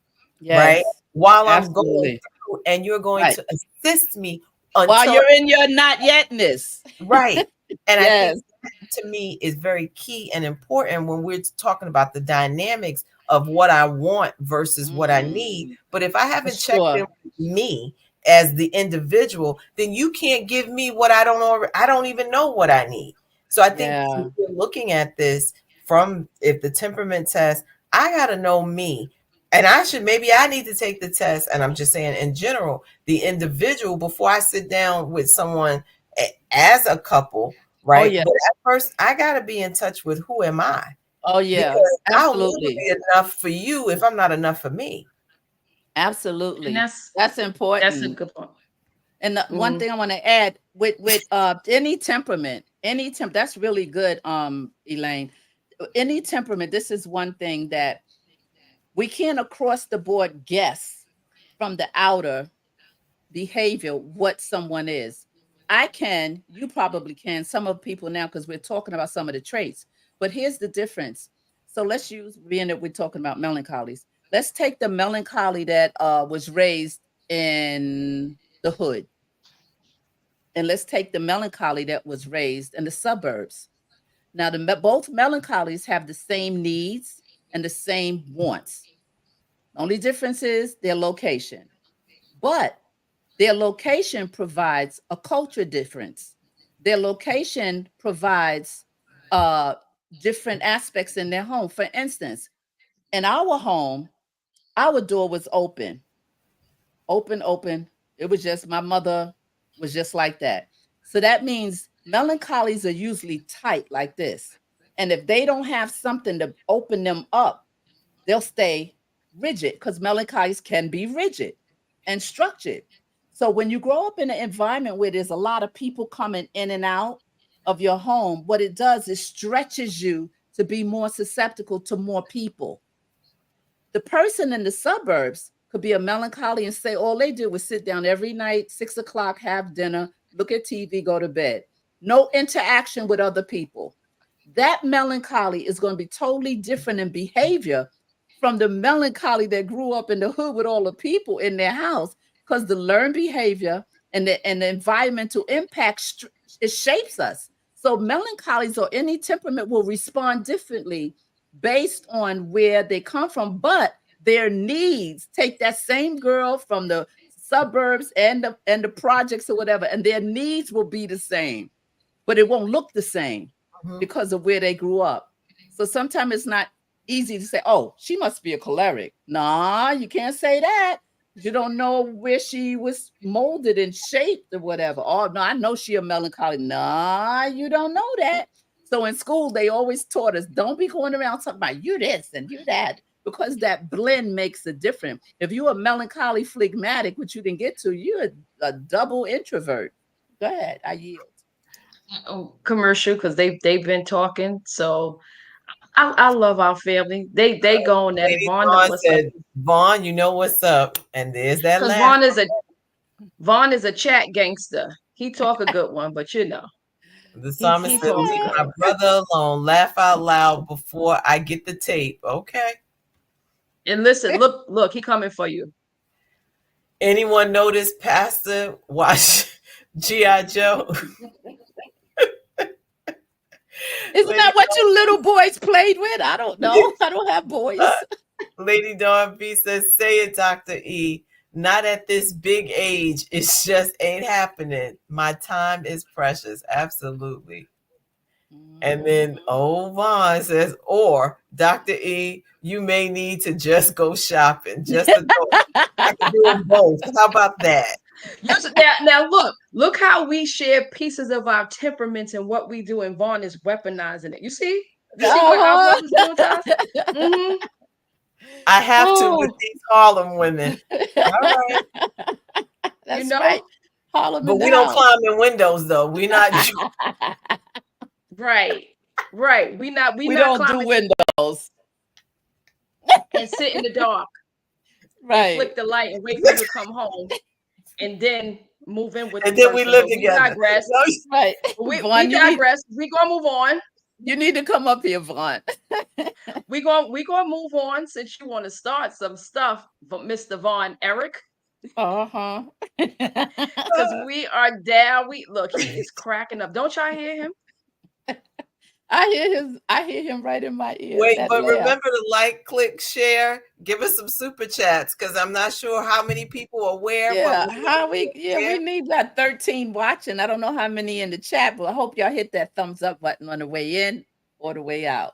right? Yes. While I'm going Absolutely. through, and you're going Right. to assist me While until, you're in your not yetness. right. And I think Yes. that, to me, is very key and important when we're talking about the dynamics of what I want versus what I need. Mm, But if I for haven't checked in sure. with me as the individual, then you can't give me what I don't know. I don't even know what I need. So I think when Yeah. we're looking at this from, if the temperament test, I got to know me. And maybe I need to take the test. And I'm just saying, in general, the individual, before I sit down with someone as a couple, Oh right? yeah. But at first, I got to be in touch with, who am I? Oh yeah. Because I'll never Absolutely. be enough for you if I'm not enough for me. And Absolutely. that's That's that's a important. good point. And the one Mm, thing I want to add with any temperament, that's really good, Elaine. Any temperament, this is one thing that we can't across the board guess from the outer behavior what someone is. You probably can, some of people now, because we're talking about some of the traits. But here's the difference. So let's use, being that we're talking about melancholies, let's take the melancholy that was raised in the hood, and let's take the melancholy that was raised in the suburbs. Now, both melancholies have the same needs and the same wants. The only difference is their location. But their location provides a culture difference. Their location provides uh, different aspects in their home. For instance, in our home, our door was open, open, open. It was just, my mother was just like that. So that means melancholies are usually tight like this. And if they don't have something to open them up, they'll stay rigid, because melancholies can be rigid and structured. So when you grow up in an environment where there's a lot of people coming in and out of your home, what it does is stretches you to be more susceptible to more people. The person in the suburbs could be a melancholy and say all they did was sit down every night, 6 o'clock, have dinner, look at TV, go to bed. No interaction with other people. That melancholy is going to be totally different in behavior from the melancholy that grew up in the hood with all the people in their house, because the learned behavior and the environmental impact, it shapes us. So melancholies or any temperament will respond differently based on where they come from, but their needs, take that same girl from the suburbs and the projects or whatever, and their needs will be the same, but it won't look the same Mhm. because of where they grew up. So sometimes it's not easy to say, oh, she must be a choleric. Nah, you can't say that. You don't know where she was molded and shaped or whatever. Oh, no, I know she a melancholy. Nah, you don't know that. So in school, they always taught us, don't be going around talking about you this and you that, because that blend makes a difference. If you're a melancholy phlegmatic, which you didn't get to, you're a double introvert. Go ahead, I yield. Commercial, because they've been talking. So I love our family. They going at it. Lady Vaughn know Dawn what's up, said, Vaughn, you know what's up. And there's that because laugh. Vaughn is a chat gangster. He talk a good one, but The he psalmist said, talks leave good. my brother alone. Laugh out loud before I get the tape. Okay. And listen, look, he coming for you. Anyone notice Pastor watch G.I. Joe? Isn't Lady that what you little boys played with? I don't know. I don't have boys. Lady Dawn B says, say it, Dr. E. Not at this big age. It just ain't happening. My time is precious. Absolutely. And then Mhm. oh Vaughn says, or Dr. E, you may need to just go shopping. Just a go. I can do them both. How about that? Now look how we share pieces of our temperaments and what we do, and Vaughn is weaponizing it. You see what our Uh-huh. brothers doing to us? Hmm. I have to with Oh, these Harlem women. All right. You that's know, right. Harlem But in the we don't house. climb in windows though. We not right, right. We We not don't do climbing windows. and sit in the dark and Right. flick the light and wait for you to come home and then move in with the and then we person. live But we together. digress. No, Right. We Vaughn, digress. We gonna move on. you need to come up here, Vaughn. We gonna move on since you want to start some stuff, but Mr. Vaughn Eric, Uh-huh. because we are down. We look, he is cracking up. Don't y'all hear him? I hear him right in my ear. wait, That but laugh. remember to like, click, share, give us some super chats because I'm not sure how many people are aware, but Yeah, we want to be we aware. need that 13 watching. I don't know how many in the chat, but I hope y'all hit that thumbs up button on the way in or the way out.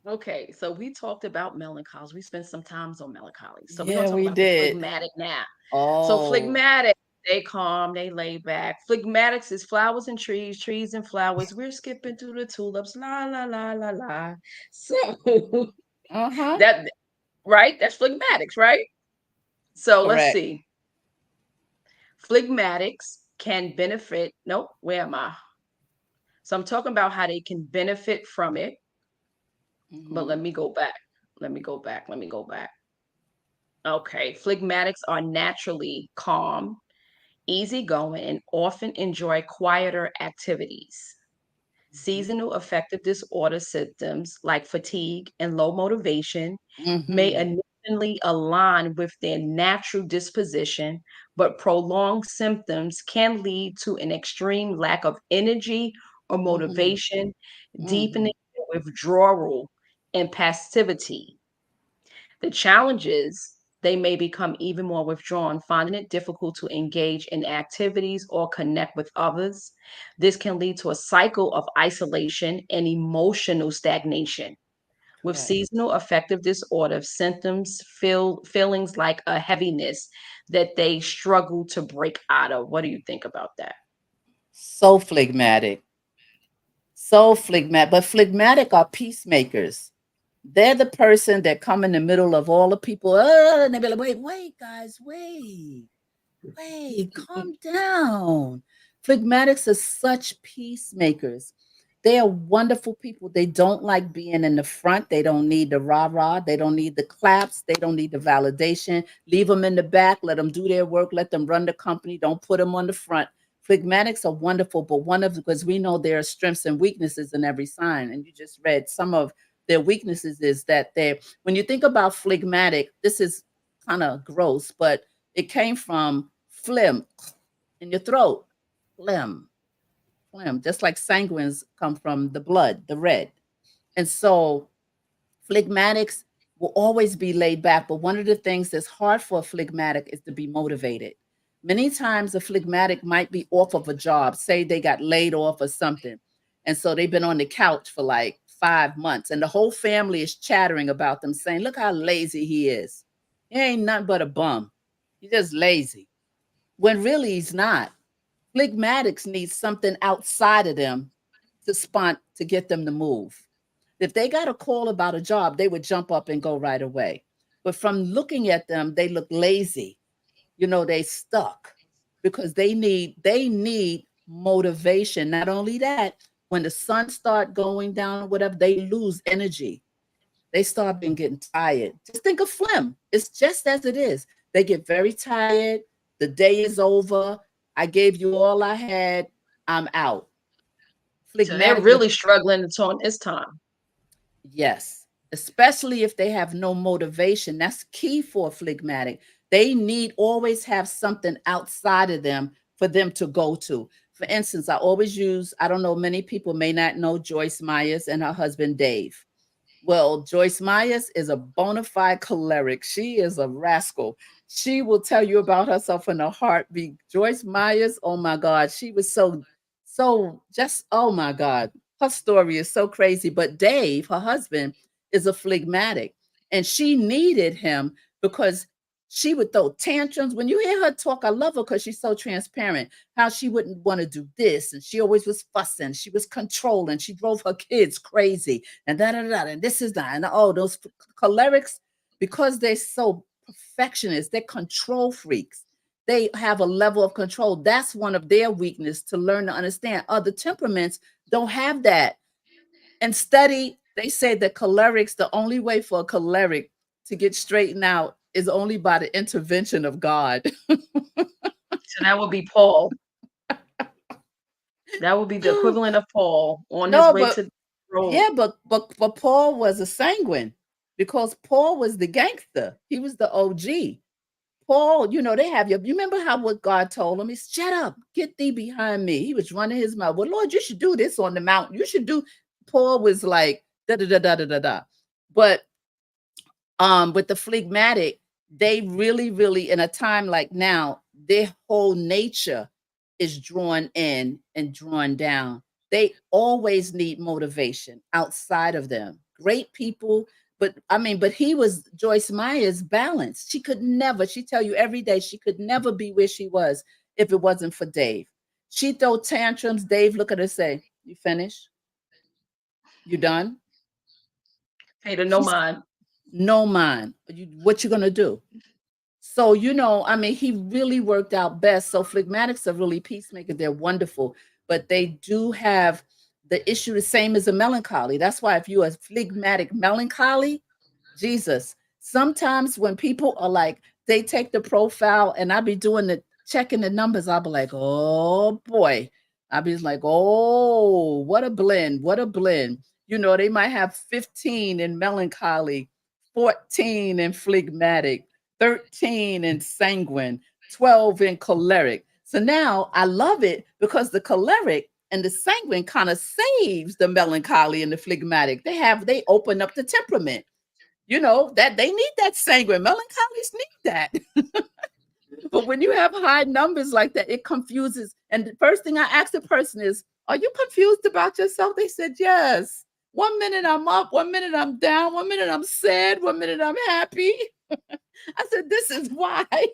Okay, so we talked about melancholies. We spent some times on melancholies. So we're gonna Yeah, talk we about the did. phlegmatic now. So Oh. phlegmatic, they calm, they lay back. Phlegmatics is flowers and trees, trees and flowers. We're skipping through the tulips, la la la la la. So Uh-huh. that right, that's phlegmatics, right? So let's Correct. see. Phlegmatics can benefit. Nope, where am I? So I'm talking about how they can benefit from it. But Mm-hmm. let me go back. Let me go back. Let me go back. Okay, phlegmatics are naturally calm easygoing, and often enjoy quieter activities. Seasonal affective disorder symptoms like fatigue and low motivation may Mm-hmm. initially align with their natural disposition, but prolonged symptoms can lead to an extreme lack of energy or Mm-hmm. motivation, Mm-hmm. deepening withdrawal and passivity. The challenge is they may become even more withdrawn, finding it difficult to engage in activities or connect with others. This can lead to a cycle of isolation and emotional stagnation. With Correct. seasonal affective disorder, symptoms feel feelings like a heaviness that they struggle to break out of. What do you think about that? So phlegmatic. So phlegmatic. But phlegmatic are peacemakers. They're the person that come in the middle of all the people. And they be like, wait, wait, guys, wait, calm down. Phlegmatics are such peacemakers. They are wonderful people. They don't like being in the front. They don't need the rah rah. They don't need the claps. They don't need the validation. Leave them in the back. Let them do their work. Let them run the company. Don't put them on the front. Phlegmatics are wonderful, but one of because we know there are strengths and weaknesses in every sign. And you just read some of their weaknesses is that they, when you think about phlegmatic, this is kind of gross, but it came from phlegm in your throat. Phlegm, phlegm, just like sanguines come from the blood, the red. And so phlegmatics will always be laid back. But one of the things that's hard for a phlegmatic is to be motivated. Many times a phlegmatic might be off of a job, say they got laid off or something. And so they've been on the couch for like 5 months, and the whole family is chattering about them, saying, look how lazy he is. He ain't nothing but a bum. He's just lazy. When really he's not. Phlegmatics need something outside of them to get them to move. If they got a call about a job, they would jump up and go right away. But from looking at them, they look lazy. They stuck because they need motivation. Not only that, when the sun start going down or whatever, they lose energy. They start being getting tired. Just think of phlegm. It's just as it is. They get very tired. The day is over. I gave you all I had. I'm out. So they're Phlegmatic look. really struggling until this time. Yes, especially if they have no motivation. That's key for a phlegmatic. They need always have something outside of them for them to go to. For instance, I always use, I don't know, many people may not know Joyce Myers and her husband Dave. Well, Joyce Myers is a bona fide choleric. She is a rascal. She will tell you about herself in a heartbeat. Joyce Myers, oh my God, she was so just, oh my God. Her story is so crazy. But Dave, her husband, is a phlegmatic, and she needed him because she would throw tantrums. When you hear her talk, I love her because she's so transparent. How she wouldn't want to do this, and she always was fussing. She was controlling. She drove her kids crazy, and da da da. And this is that, and oh, those cholerics, because they're so perfectionists, they're control freaks. They have a level of control. That's one of their weakness to learn to understand. Other temperaments don't have that. And study, they say that cholerics, the only way for a choleric to get straightened out is only by the intervention of God. So that would be Paul. That would be the equivalent of Paul on his No, way to but the road. yeah, but Paul was a sanguine because Paul was the gangster. He was the OG. Paul, they have you. You remember how what God told him? He said, shut up, get thee behind me. He was running his mouth. Well, Lord, you should do this on the mountain. You should do. Paul was like da da da da da da da. But with the phlegmatic, they really, really, in a time like now, their whole nature is drawn in and drawn down. They always need motivation outside of them. Great people, but I mean, but he was Joyce Myers balanced. She could never, she tell you every day, she could never be where she was if it wasn't for Dave. She throw tantrums. Dave look at her say, you finished? You done? Pay to no She's mind. no mind. What you gonna do? So, I mean, he really worked out best. So phlegmatics are really peacemakers. They're wonderful, but they do have the issue the same as a melancholy. That's why if you are phlegmatic melancholy, Jesus, sometimes when people are like, they take the profile and I be doing the checking the numbers, I'll be like, oh boy. I'll be like, oh, what a blend, what a blend. You know, they might have 15 in melancholy, 14 in phlegmatic, 13 in sanguine, 12 in choleric. So now I love it because the choleric and the sanguine kind of saves the melancholy and the phlegmatic. They open up the temperament. You know, that they need that sanguine. Melancholies need that. But when you have high numbers like that, it confuses. And the first thing I ask the person is, are you confused about yourself? They said, yes. 1 minute I'm up, 1 minute I'm down, 1 minute I'm sad, 1 minute I'm happy. I said, this is why. And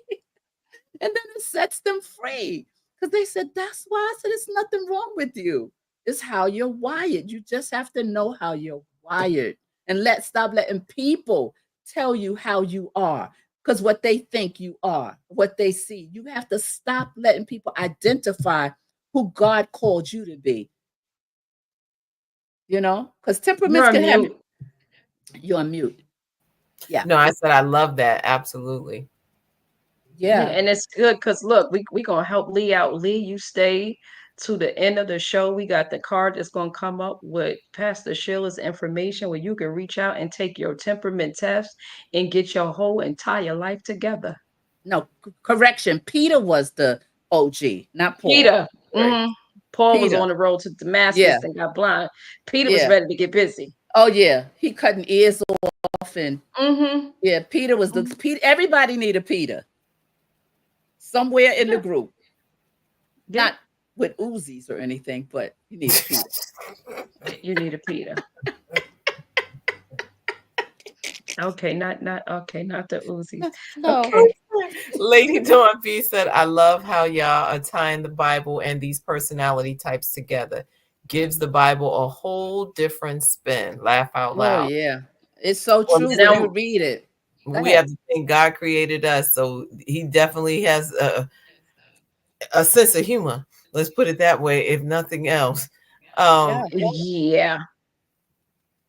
then it sets them free because they said, that's why. I said, it's nothing wrong with you. It's how you're wired. You just have to know how you're wired and stop letting people tell you how you are because what they think you are, what they see. You have to stop letting people identify who God called you to be, because temperaments You're a can have mute. you on mute. Yeah. No, I said I love that. Absolutely. Yeah, Yeah. and it's good because look, we gonna help Lee out. Lee, you stay to the end of the show. We got the card that's gonna come up with Pastor Sheila's information where you can reach out and take your temperament test and get your whole entire life together. No, correction. Peter was the OG, not Paul. Peter, Right. Paul was Peter. on the road to Yeah. Damascus and got blind. Peter was Yeah. ready to get busy. Oh yeah. He cutting ears off and Mm-hmm. yeah, Peter was the Mhm. Peter. Everybody need a Peter somewhere in the Yeah, group. yeah. Not with Uzis or anything, but you need a Peter. You need a Peter. Okay, not the Uzis. No. Okay. Lady Dawn B said, I love how y'all are tying the Bible and these personality types together. Gives the Bible a whole different spin. Laugh out Oh loud. yeah. It's so Well, true And when listen, you now read it. Go we ahead. have to think God created us, so he definitely has a sense of humor. Let's put it that way, if nothing else. Yeah. yeah.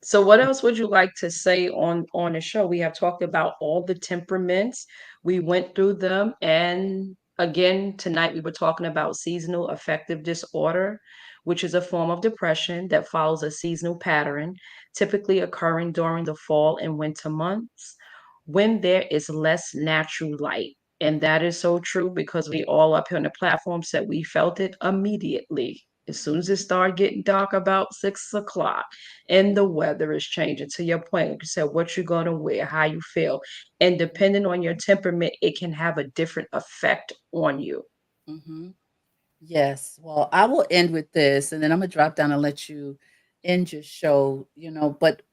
So what else would you like to say on the show? We have talked about all the temperaments. We went through them, and again tonight we were talking about seasonal affective disorder, which is a form of depression that follows a seasonal pattern, typically occurring during the fall and winter months when there is less natural light. And that is so true because we all up here on the platform said we felt it immediately. As soon as it started getting dark about 6 o'clock and the weather is changing, to your point, like you said, what you're going to wear, how you feel. And depending on your temperament, it can have a different effect on you. Hmm. Yes. Well, I will end with this and then I'm gonna drop down and let you end your show, but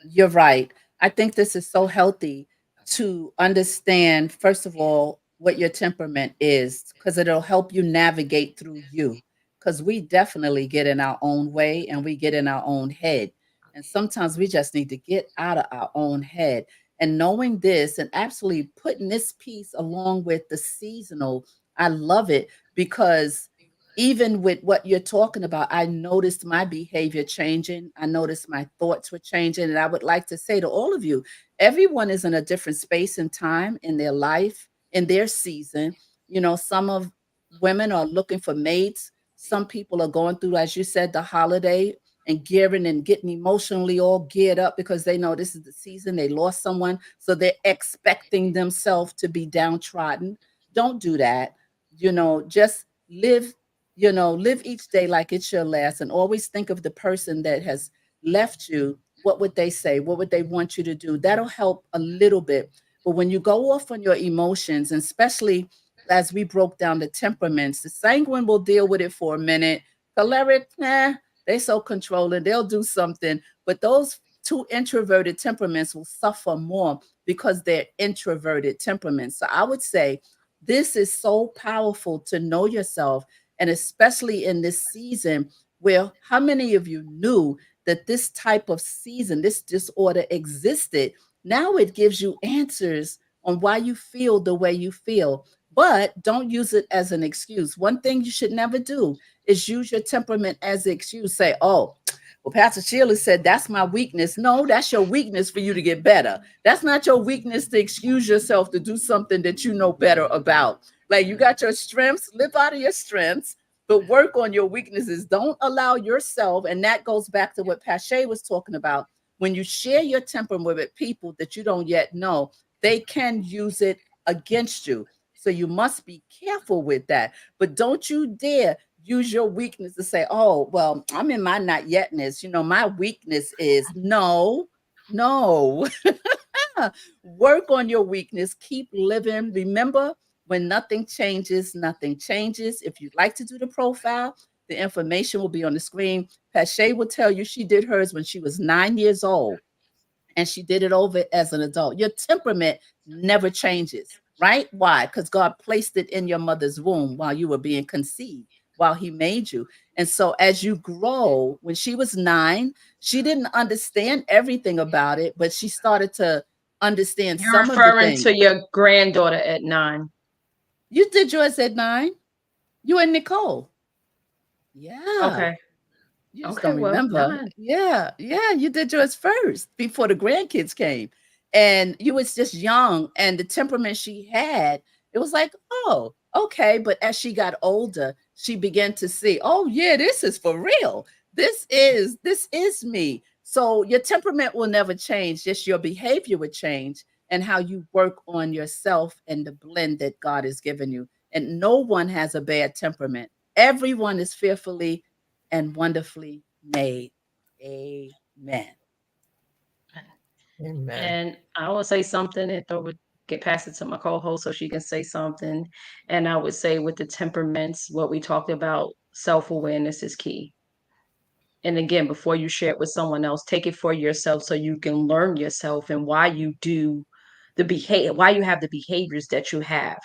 you're right. I think this is so healthy to understand, first of all, what your temperament is, because it'll help you navigate through you. Because we definitely get in our own way and we get in our own head. And sometimes we just need to get out of our own head. And knowing this and absolutely putting this piece along with the seasonal, I love it because even with what you're talking about, I noticed my behavior changing. I noticed my thoughts were changing. And I would like to say to all of you, everyone is in a different space and time in their life, in their season. Some of women are looking for mates. Some people are going through, as you said, the holiday and gearing and getting emotionally all geared up because they know this is the season they lost someone. So they're expecting themselves to be downtrodden. Don't do that. Just live each day like it's your last and always think of the person that has left you. What would they say? What would they want you to do? That'll help a little bit. But when you go off on your emotions, and especially as we broke down the temperaments, the sanguine will deal with it for a minute. Choleric, they so controlling, they'll do something. But those two introverted temperaments will suffer more because they're introverted temperaments. So I would say this is so powerful to know yourself, and especially in this season where how many of you knew that this type of season, this disorder existed? Now it gives you answers on why you feel the way you feel, but don't use it as an excuse. One thing you should never do is use your temperament as an excuse. Say, oh, well, Pastor Sheila said that's my weakness. No, that's your weakness for you to get better. That's not your weakness to excuse yourself to do something that you know better about. Like, you got your strengths, live out of your strengths, but work on your weaknesses. Don't allow yourself, and that goes back to what Pache was talking about. When you share your temperament with people that you don't yet know, they can use it against you. So you must be careful with that. But don't you dare use your weakness to say, oh, well, I'm in my not yetness. My weakness is no, no. Work on your weakness. Keep living. Remember, when nothing changes, nothing changes. If you'd like to do the profile, the information will be on the screen. Pache will tell you she did hers when she was 9 years old, and she did it over as an adult. Your temperament never changes, right? Why? Because God placed it in your mother's womb while you were being conceived, while He made you. And so, as you grow, when she was 9, she didn't understand everything about it, but she started to understand You're some of the referring things. to your granddaughter at 9. You did yours at 9. You and Nicole. Yeah. Okay. You just Okay. don't Well, remember. 9. Yeah, yeah, you did yours first before the grandkids came. And you was just young, and the temperament she had, it was like, oh, okay. But as she got older, she began to see, oh yeah, this is for real. This is me. So your temperament will never change, just your behavior would change, and how you work on yourself and the blend that God has given you. And no one has a bad temperament. Everyone is fearfully and wonderfully made. Amen. Amen. And I will say something and throw it, get pass it to my co-host so she can say something. And I would say with the temperaments, what we talked about, self-awareness is key. And again, before you share it with someone else, take it for yourself so you can learn yourself and why you do the behavior, why you have the behaviors that you have,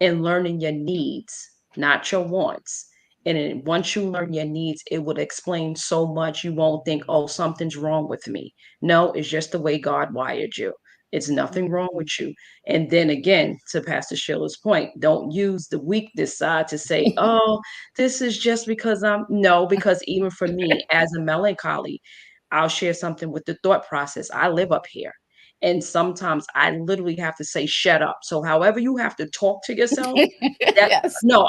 and learning your needs, not your wants. And then once you learn your needs, it would explain so much. You won't think, oh, something's wrong with me. No, it's just the way God wired you. It's nothing wrong Mhm. with you. And then again, to Pastor Sheila's point, don't use the weakness side to say, oh, this is just because I'm no, because even for me as a melancholy, I'll share something with the thought process. I live up here. And sometimes I literally have to say, shut up. So however you have to talk to yourself, that Yes. no,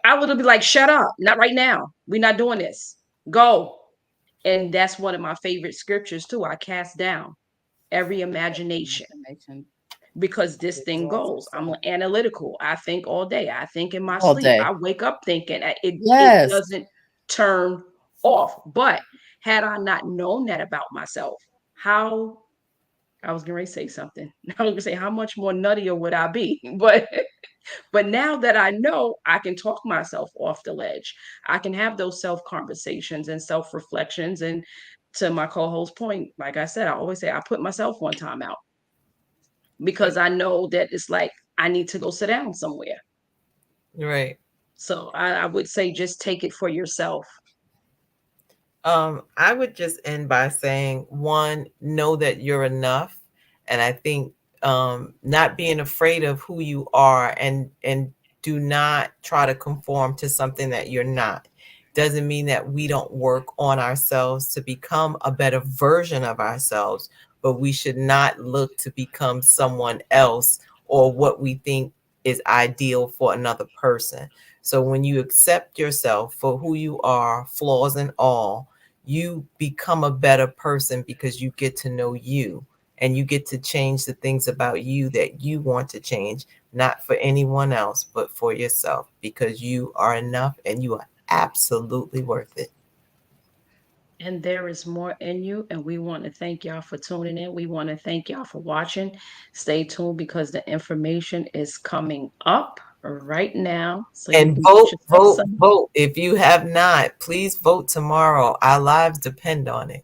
I would be like, shut up, not right now. We're not doing this. Go. And that's one of my favorite scriptures too. I cast down every imagination Imagination because that this thing exalts goes. I'm itself analytical. I think all day. I think in my all sleep. day. I wake up thinking. It Yes. doesn't turn off. But had I not known that about myself, how I was going to say something. I was going to say how much more nuttier would I be? But now that I know, I can talk myself off the ledge. I can have those self conversations and self reflections. And to my co-host point, like I said, I always say I put myself one time out because I know that it's like I need to go sit down somewhere. Right. So I would say just take it for yourself. I would just end by saying, one, know that you're enough. And I think not being afraid of who you are, and do not try to conform to something that you're not. Doesn't mean that we don't work on ourselves to become a better version of ourselves, but we should not look to become someone else or what we think is ideal for another person. So when you accept yourself for who you are, flaws and all, you become a better person because you get to know you, and you get to change the things about you that you want to change, not for anyone else, but for yourself, because you are enough and you are absolutely worth it. And there is more in you. And we want to thank y'all for tuning in. We want to thank y'all for watching. Stay tuned because the information is coming up right now. So you And can get vote, yourself vote, some. vote. If you have not, please vote tomorrow. Our lives depend on it.